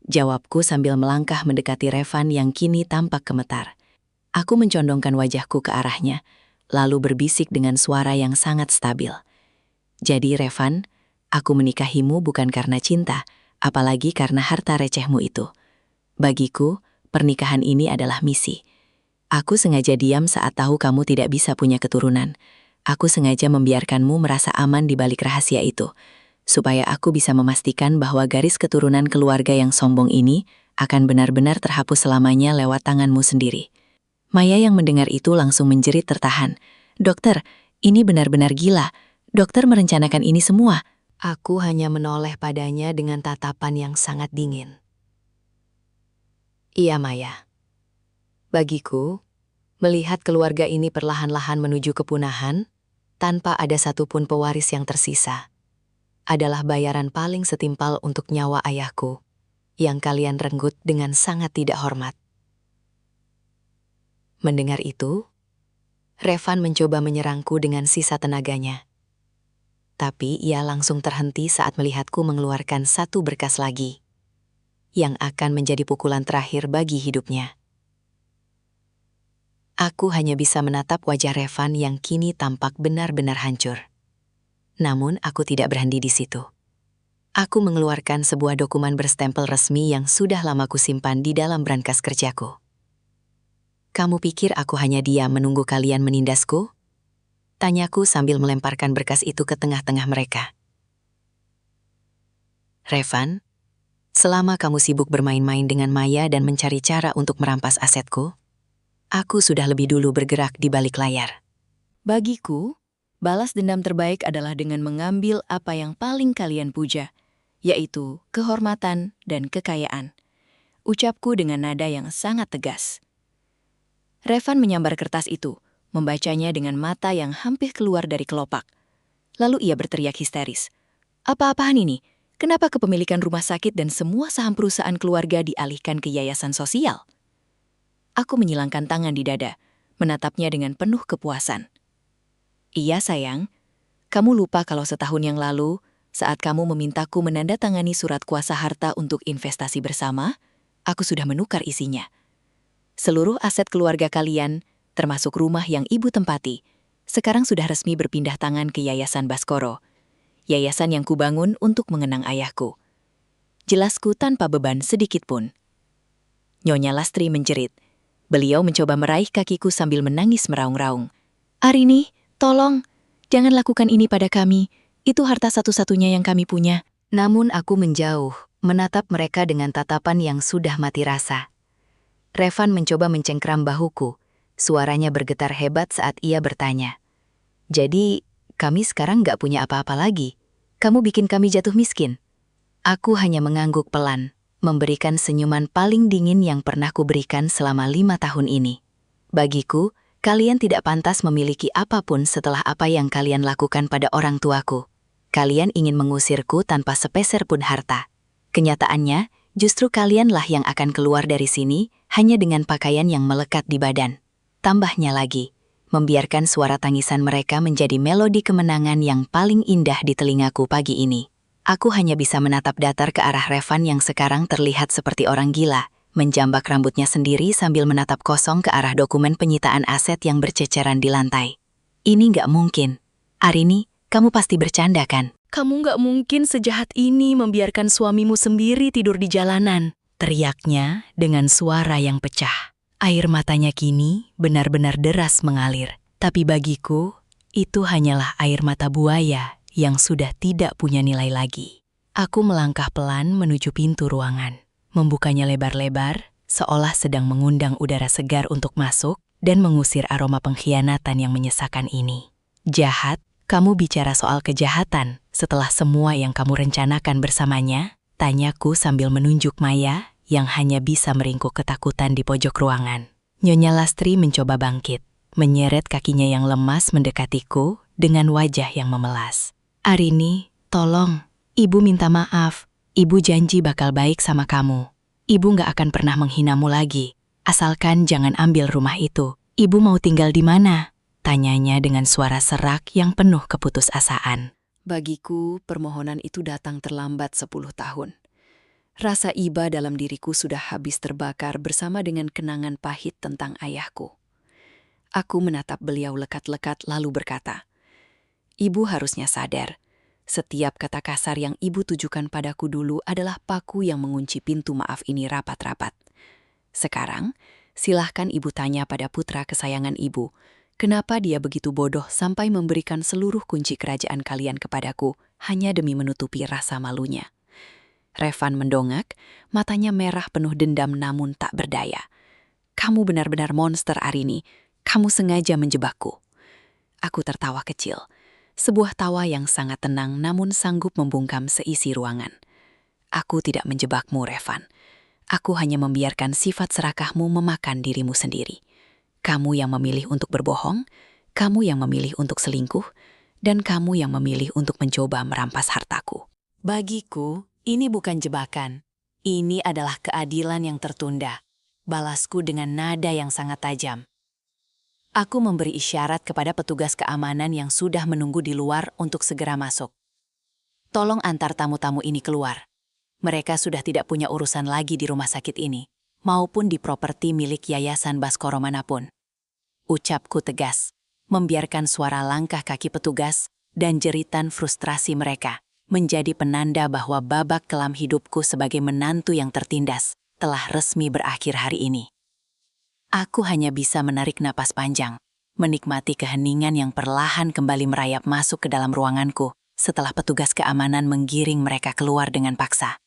Jawabku sambil melangkah mendekati Revan yang kini tampak gemetar. Aku mencondongkan wajahku ke arahnya, lalu berbisik dengan suara yang sangat stabil. Jadi Revan, aku menikahimu bukan karena cinta, apalagi karena harta recehmu itu. Bagiku, pernikahan ini adalah misi. Aku sengaja diam saat tahu kamu tidak bisa punya keturunan. Aku sengaja membiarkanmu merasa aman di balik rahasia itu, supaya aku bisa memastikan bahwa garis keturunan keluarga yang sombong ini akan benar-benar terhapus selamanya lewat tanganmu sendiri. Maya yang mendengar itu langsung menjerit tertahan. Dokter, ini benar-benar gila. Dokter merencanakan ini semua. Aku hanya menoleh padanya dengan tatapan yang sangat dingin. Iya, Maya. Bagiku, melihat keluarga ini perlahan-lahan menuju kepunahan, tanpa ada satupun pewaris yang tersisa, adalah bayaran paling setimpal untuk nyawa ayahku, yang kalian renggut dengan sangat tidak hormat. Mendengar itu, Revan mencoba menyerangku dengan sisa tenaganya. Tapi ia langsung terhenti saat melihatku mengeluarkan satu berkas lagi, yang akan menjadi pukulan terakhir bagi hidupnya. Aku hanya bisa menatap wajah Revan yang kini tampak benar-benar hancur. Namun aku tidak berhenti di situ. Aku mengeluarkan sebuah dokumen berstempel resmi yang sudah lama kusimpan di dalam brankas kerjaku. Kamu pikir aku hanya diam menunggu kalian menindasku? Tanyaku sambil melemparkan berkas itu ke tengah-tengah mereka. Revan, selama kamu sibuk bermain-main dengan Maya dan mencari cara untuk merampas asetku, aku sudah lebih dulu bergerak di balik layar. Bagiku, balas dendam terbaik adalah dengan mengambil apa yang paling kalian puja, yaitu kehormatan dan kekayaan. Ucapku dengan nada yang sangat tegas. Revan menyambar kertas itu, membacanya dengan mata yang hampir keluar dari kelopak. Lalu ia berteriak histeris. Apa-apaan ini? Kenapa kepemilikan rumah sakit dan semua saham perusahaan keluarga dialihkan ke yayasan sosial? Aku menyilangkan tangan di dada, menatapnya dengan penuh kepuasan. Iya sayang, kamu lupa kalau setahun yang lalu, saat kamu memintaku menandatangani surat kuasa harta untuk investasi bersama, aku sudah menukar isinya. Seluruh aset keluarga kalian, termasuk rumah yang ibu tempati, sekarang sudah resmi berpindah tangan ke Yayasan Baskoro, yayasan yang kubangun untuk mengenang ayahku. Jelasku tanpa beban sedikit pun. Nyonya Lastri menjerit. Beliau mencoba meraih kakiku sambil menangis meraung-raung. Arini, tolong, jangan lakukan ini pada kami. Itu harta satu-satunya yang kami punya. Namun aku menjauh, menatap mereka dengan tatapan yang sudah mati rasa. Revan mencoba mencengkram bahuku. Suaranya bergetar hebat saat ia bertanya. Jadi, kami sekarang nggak punya apa-apa lagi. Kamu bikin kami jatuh miskin. Aku hanya mengangguk pelan, memberikan senyuman paling dingin yang pernah kuberikan selama 5 tahun ini. Bagiku, kalian tidak pantas memiliki apapun setelah apa yang kalian lakukan pada orang tuaku. Kalian ingin mengusirku tanpa sepeser pun harta. Kenyataannya, justru kalianlah yang akan keluar dari sini hanya dengan pakaian yang melekat di badan. Tambahnya lagi, membiarkan suara tangisan mereka menjadi melodi kemenangan yang paling indah di telingaku pagi ini. Aku hanya bisa menatap datar ke arah Revan yang sekarang terlihat seperti orang gila, menjambak rambutnya sendiri sambil menatap kosong ke arah dokumen penyitaan aset yang berceceran di lantai. Ini nggak mungkin. Arini, kamu pasti bercanda kan? Kamu nggak mungkin sejahat ini membiarkan suamimu sendiri tidur di jalanan. Teriaknya dengan suara yang pecah. Air matanya kini benar-benar deras mengalir. Tapi bagiku, itu hanyalah air mata buaya yang sudah tidak punya nilai lagi. Aku melangkah pelan menuju pintu ruangan. Membukanya lebar-lebar, seolah sedang mengundang udara segar untuk masuk dan mengusir aroma pengkhianatan yang menyesakan ini. Jahat, kamu bicara soal kejahatan setelah semua yang kamu rencanakan bersamanya? Tanyaku sambil menunjuk Maya yang hanya bisa meringkuk ketakutan di pojok ruangan. Nyonya Lastri mencoba bangkit, menyeret kakinya yang lemas mendekatiku dengan wajah yang memelas. Arini, tolong, Ibu minta maaf. Ibu janji bakal baik sama kamu. Ibu nggak akan pernah menghinamu lagi. Asalkan jangan ambil rumah itu. Ibu mau tinggal di mana? Tanyanya dengan suara serak yang penuh keputusasaan. Bagiku, permohonan itu datang terlambat 10 tahun. Rasa iba dalam diriku sudah habis terbakar bersama dengan kenangan pahit tentang ayahku. Aku menatap beliau lekat-lekat lalu berkata, Ibu harusnya sadar. Setiap kata kasar yang ibu tujukan padaku dulu adalah paku yang mengunci pintu maaf ini rapat-rapat. Sekarang, silahkan ibu tanya pada putra kesayangan ibu, kenapa dia begitu bodoh sampai memberikan seluruh kunci kerajaan kalian kepadaku hanya demi menutupi rasa malunya. Revan mendongak, matanya merah penuh dendam namun tak berdaya. Kamu benar-benar monster, Arini. Kamu sengaja menjebakku. Aku tertawa kecil. Sebuah tawa yang sangat tenang namun sanggup membungkam seisi ruangan. Aku tidak menjebakmu, Revan. Aku hanya membiarkan sifat serakahmu memakan dirimu sendiri. Kamu yang memilih untuk berbohong, kamu yang memilih untuk selingkuh, dan kamu yang memilih untuk mencoba merampas hartaku. Bagiku, ini bukan jebakan. Ini adalah keadilan yang tertunda. Balasku dengan nada yang sangat tajam. Aku memberi isyarat kepada petugas keamanan yang sudah menunggu di luar untuk segera masuk. Tolong antar tamu-tamu ini keluar. Mereka sudah tidak punya urusan lagi di rumah sakit ini, maupun di properti milik Yayasan Baskoro manapun. Ucapku tegas, membiarkan suara langkah kaki petugas dan jeritan frustrasi mereka menjadi penanda bahwa babak kelam hidupku sebagai menantu yang tertindas telah resmi berakhir hari ini. Aku hanya bisa menarik napas panjang, menikmati keheningan yang perlahan kembali merayap masuk ke dalam ruanganku setelah petugas keamanan menggiring mereka keluar dengan paksa.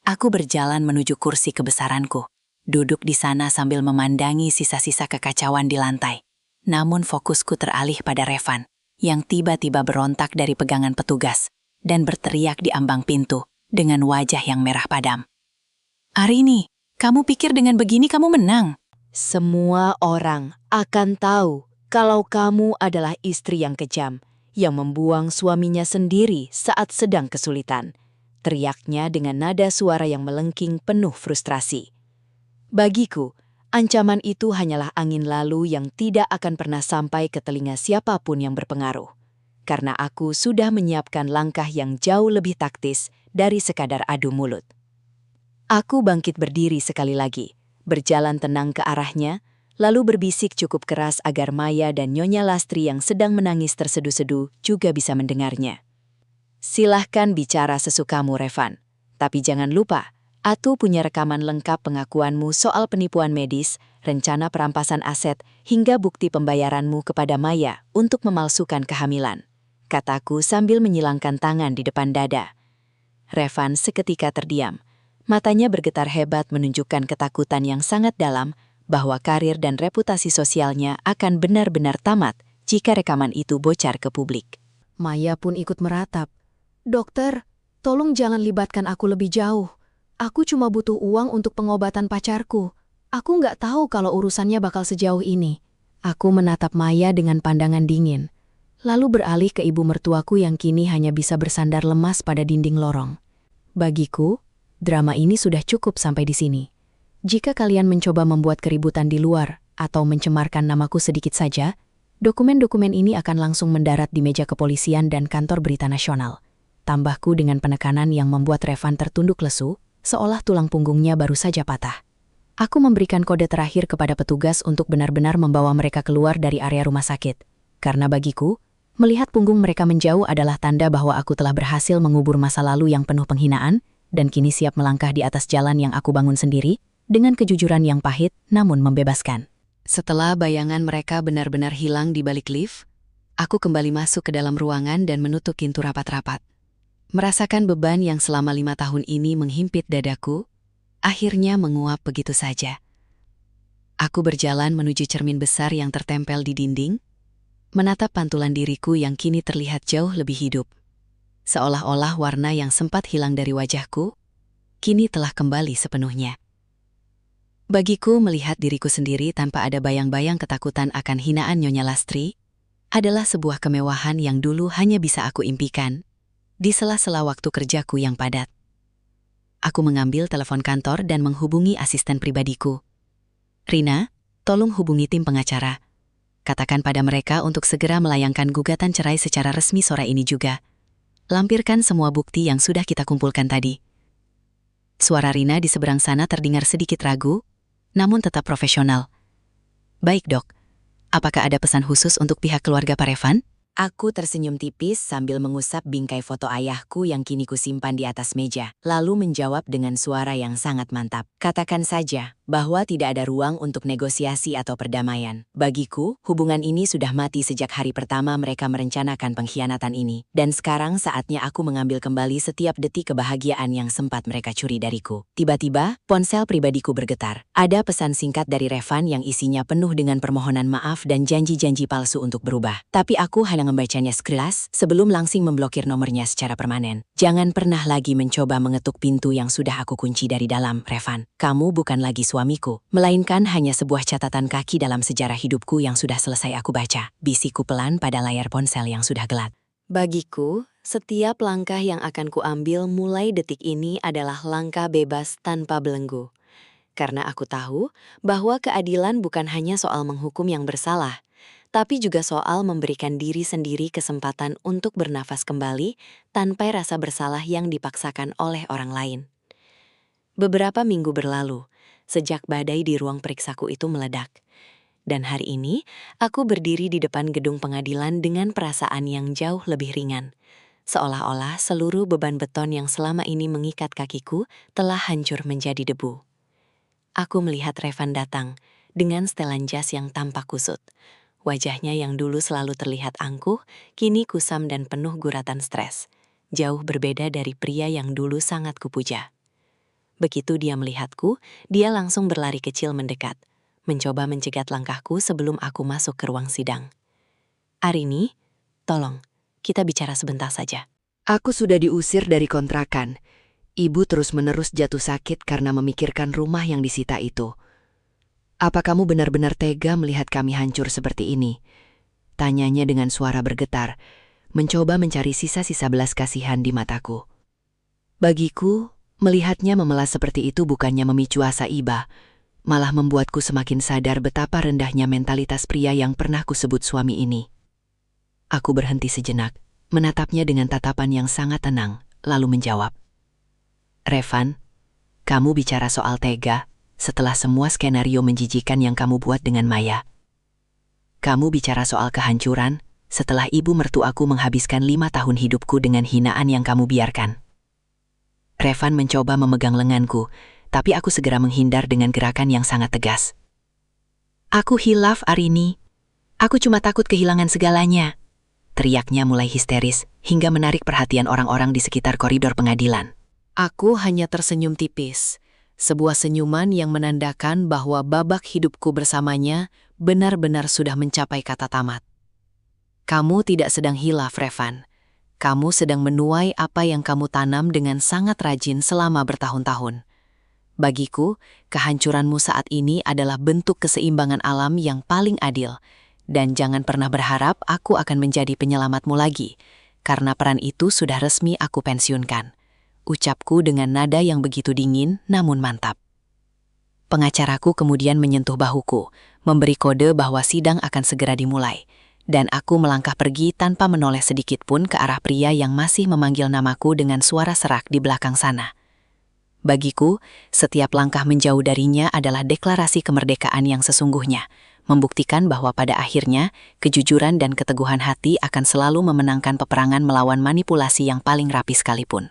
Aku berjalan menuju kursi kebesaranku, duduk di sana sambil memandangi sisa-sisa kekacauan di lantai. Namun fokusku teralih pada Revan, yang tiba-tiba berontak dari pegangan petugas dan berteriak di ambang pintu dengan wajah yang merah padam. "Arini, kamu pikir dengan begini kamu menang?" Semua orang akan tahu kalau kamu adalah istri yang kejam, yang membuang suaminya sendiri saat sedang kesulitan. Teriaknya dengan nada suara yang melengking penuh frustrasi. Bagiku, ancaman itu hanyalah angin lalu yang tidak akan pernah sampai ke telinga siapapun yang berpengaruh. Karena aku sudah menyiapkan langkah yang jauh lebih taktis dari sekadar adu mulut. Aku bangkit berdiri sekali lagi, berjalan tenang ke arahnya, lalu berbisik cukup keras agar Maya dan Nyonya Lastri yang sedang menangis terseduh-seduh juga bisa mendengarnya. "Silahkan bicara sesukamu, Revan. Tapi jangan lupa, Atu punya rekaman lengkap pengakuanmu soal penipuan medis, rencana perampasan aset, hingga bukti pembayaranmu kepada Maya untuk memalsukan kehamilan," kataku sambil menyilangkan tangan di depan dada. Revan seketika terdiam. Matanya bergetar hebat menunjukkan ketakutan yang sangat dalam bahwa karir dan reputasi sosialnya akan benar-benar tamat jika rekaman itu bocor ke publik. Maya pun ikut meratap. "Dokter, tolong jangan libatkan aku lebih jauh. Aku cuma butuh uang untuk pengobatan pacarku. Aku nggak tahu kalau urusannya bakal sejauh ini." Aku menatap Maya dengan pandangan dingin, lalu beralih ke ibu mertuaku yang kini hanya bisa bersandar lemas pada dinding lorong. "Bagiku, drama ini sudah cukup sampai di sini. Jika kalian mencoba membuat keributan di luar atau mencemarkan namaku sedikit saja, dokumen-dokumen ini akan langsung mendarat di meja kepolisian dan kantor berita nasional." Tambahku dengan penekanan yang membuat Revan tertunduk lesu, seolah tulang punggungnya baru saja patah. Aku memberikan kode terakhir kepada petugas untuk benar-benar membawa mereka keluar dari area rumah sakit. Karena bagiku, melihat punggung mereka menjauh adalah tanda bahwa aku telah berhasil mengubur masa lalu yang penuh penghinaan, dan kini siap melangkah di atas jalan yang aku bangun sendiri, dengan kejujuran yang pahit namun membebaskan. Setelah bayangan mereka benar-benar hilang di balik lift, aku kembali masuk ke dalam ruangan dan menutup pintu rapat-rapat. Merasakan beban yang selama 5 tahun ini menghimpit dadaku, akhirnya menguap begitu saja. Aku berjalan menuju cermin besar yang tertempel di dinding, menatap pantulan diriku yang kini terlihat jauh lebih hidup. Seolah-olah warna yang sempat hilang dari wajahku, kini telah kembali sepenuhnya. Bagiku melihat diriku sendiri tanpa ada bayang-bayang ketakutan akan hinaan Nyonya Lastri, adalah sebuah kemewahan yang dulu hanya bisa aku impikan, di sela-sela waktu kerjaku yang padat. Aku mengambil telepon kantor dan menghubungi asisten pribadiku. "Rina, tolong hubungi tim pengacara. Katakan pada mereka untuk segera melayangkan gugatan cerai secara resmi sore ini juga. Lampirkan semua bukti yang sudah kita kumpulkan tadi." Suara Rina di seberang sana terdengar sedikit ragu, namun tetap profesional. "Baik, Dok. Apakah ada pesan khusus untuk pihak keluarga Pak Revan?" Aku tersenyum tipis sambil mengusap bingkai foto ayahku yang kini kusimpan di atas meja, lalu menjawab dengan suara yang sangat mantap. "Katakan saja bahwa tidak ada ruang untuk negosiasi atau perdamaian. Bagiku, hubungan ini sudah mati sejak hari pertama mereka merencanakan pengkhianatan ini. Dan sekarang saatnya aku mengambil kembali setiap detik kebahagiaan yang sempat mereka curi dariku." Tiba-tiba, ponsel pribadiku bergetar. Ada pesan singkat dari Revan yang isinya penuh dengan permohonan maaf dan janji-janji palsu untuk berubah. Tapi aku hanya membacanya sekilas sebelum langsing memblokir nomornya secara permanen. "Jangan pernah lagi mencoba mengetuk pintu yang sudah aku kunci dari dalam, Revan. Kamu bukan lagi suamiku, melainkan hanya sebuah catatan kaki dalam sejarah hidupku yang sudah selesai aku baca," bisikku pelan pada layar ponsel yang sudah gelap. Bagiku, setiap langkah yang akan kuambil mulai detik ini adalah langkah bebas tanpa belenggu. Karena aku tahu bahwa keadilan bukan hanya soal menghukum yang bersalah, tapi juga soal memberikan diri sendiri kesempatan untuk bernafas kembali tanpa rasa bersalah yang dipaksakan oleh orang lain. Beberapa minggu berlalu, sejak badai di ruang periksaku itu meledak. Dan hari ini, aku berdiri di depan gedung pengadilan dengan perasaan yang jauh lebih ringan. Seolah-olah seluruh beban beton yang selama ini mengikat kakiku telah hancur menjadi debu. Aku melihat Revan datang dengan setelan jas yang tampak kusut. Wajahnya yang dulu selalu terlihat angkuh, kini kusam dan penuh guratan stres. Jauh berbeda dari pria yang dulu sangat kupuja. Begitu dia melihatku, dia langsung berlari kecil mendekat, mencoba mencegat langkahku sebelum aku masuk ke ruang sidang. Arini, tolong, kita bicara sebentar saja. Aku sudah diusir dari kontrakan. Ibu terus-menerus jatuh sakit karena memikirkan rumah yang disita itu. Apa kamu benar-benar tega melihat kami hancur seperti ini? Tanyanya dengan suara bergetar, mencoba mencari sisa-sisa belas kasihan di mataku. Bagiku, melihatnya memelas seperti itu bukannya memicu asa iba, malah membuatku semakin sadar betapa rendahnya mentalitas pria yang pernah kusebut suami ini. Aku berhenti sejenak, menatapnya dengan tatapan yang sangat tenang, lalu menjawab. Revan, kamu bicara soal tega setelah semua skenario menjijikan yang kamu buat dengan Maya. Kamu bicara soal kehancuran setelah ibu mertuaku menghabiskan 5 tahun hidupku dengan hinaan yang kamu biarkan. Revan mencoba memegang lenganku, tapi aku segera menghindar dengan gerakan yang sangat tegas. Aku hilaf, Arini. Aku cuma takut kehilangan segalanya. Teriaknya mulai histeris hingga menarik perhatian orang-orang di sekitar koridor pengadilan. Aku hanya tersenyum tipis. Sebuah senyuman yang menandakan bahwa babak hidupku bersamanya benar-benar sudah mencapai kata tamat. Kamu tidak sedang hilaf, Revan. Kamu sedang menuai apa yang kamu tanam dengan sangat rajin selama bertahun-tahun. Bagiku, kehancuranmu saat ini adalah bentuk keseimbangan alam yang paling adil. Dan jangan pernah berharap aku akan menjadi penyelamatmu lagi, karena peran itu sudah resmi aku pensiunkan. Ucapku dengan nada yang begitu dingin namun mantap. Pengacaraku kemudian menyentuh bahuku, memberi kode bahwa sidang akan segera dimulai. Dan aku melangkah pergi tanpa menoleh sedikit pun ke arah pria yang masih memanggil namaku dengan suara serak di belakang sana. Bagiku, setiap langkah menjauh darinya adalah deklarasi kemerdekaan yang sesungguhnya, membuktikan bahwa pada akhirnya, kejujuran dan keteguhan hati akan selalu memenangkan peperangan melawan manipulasi yang paling rapi sekalipun.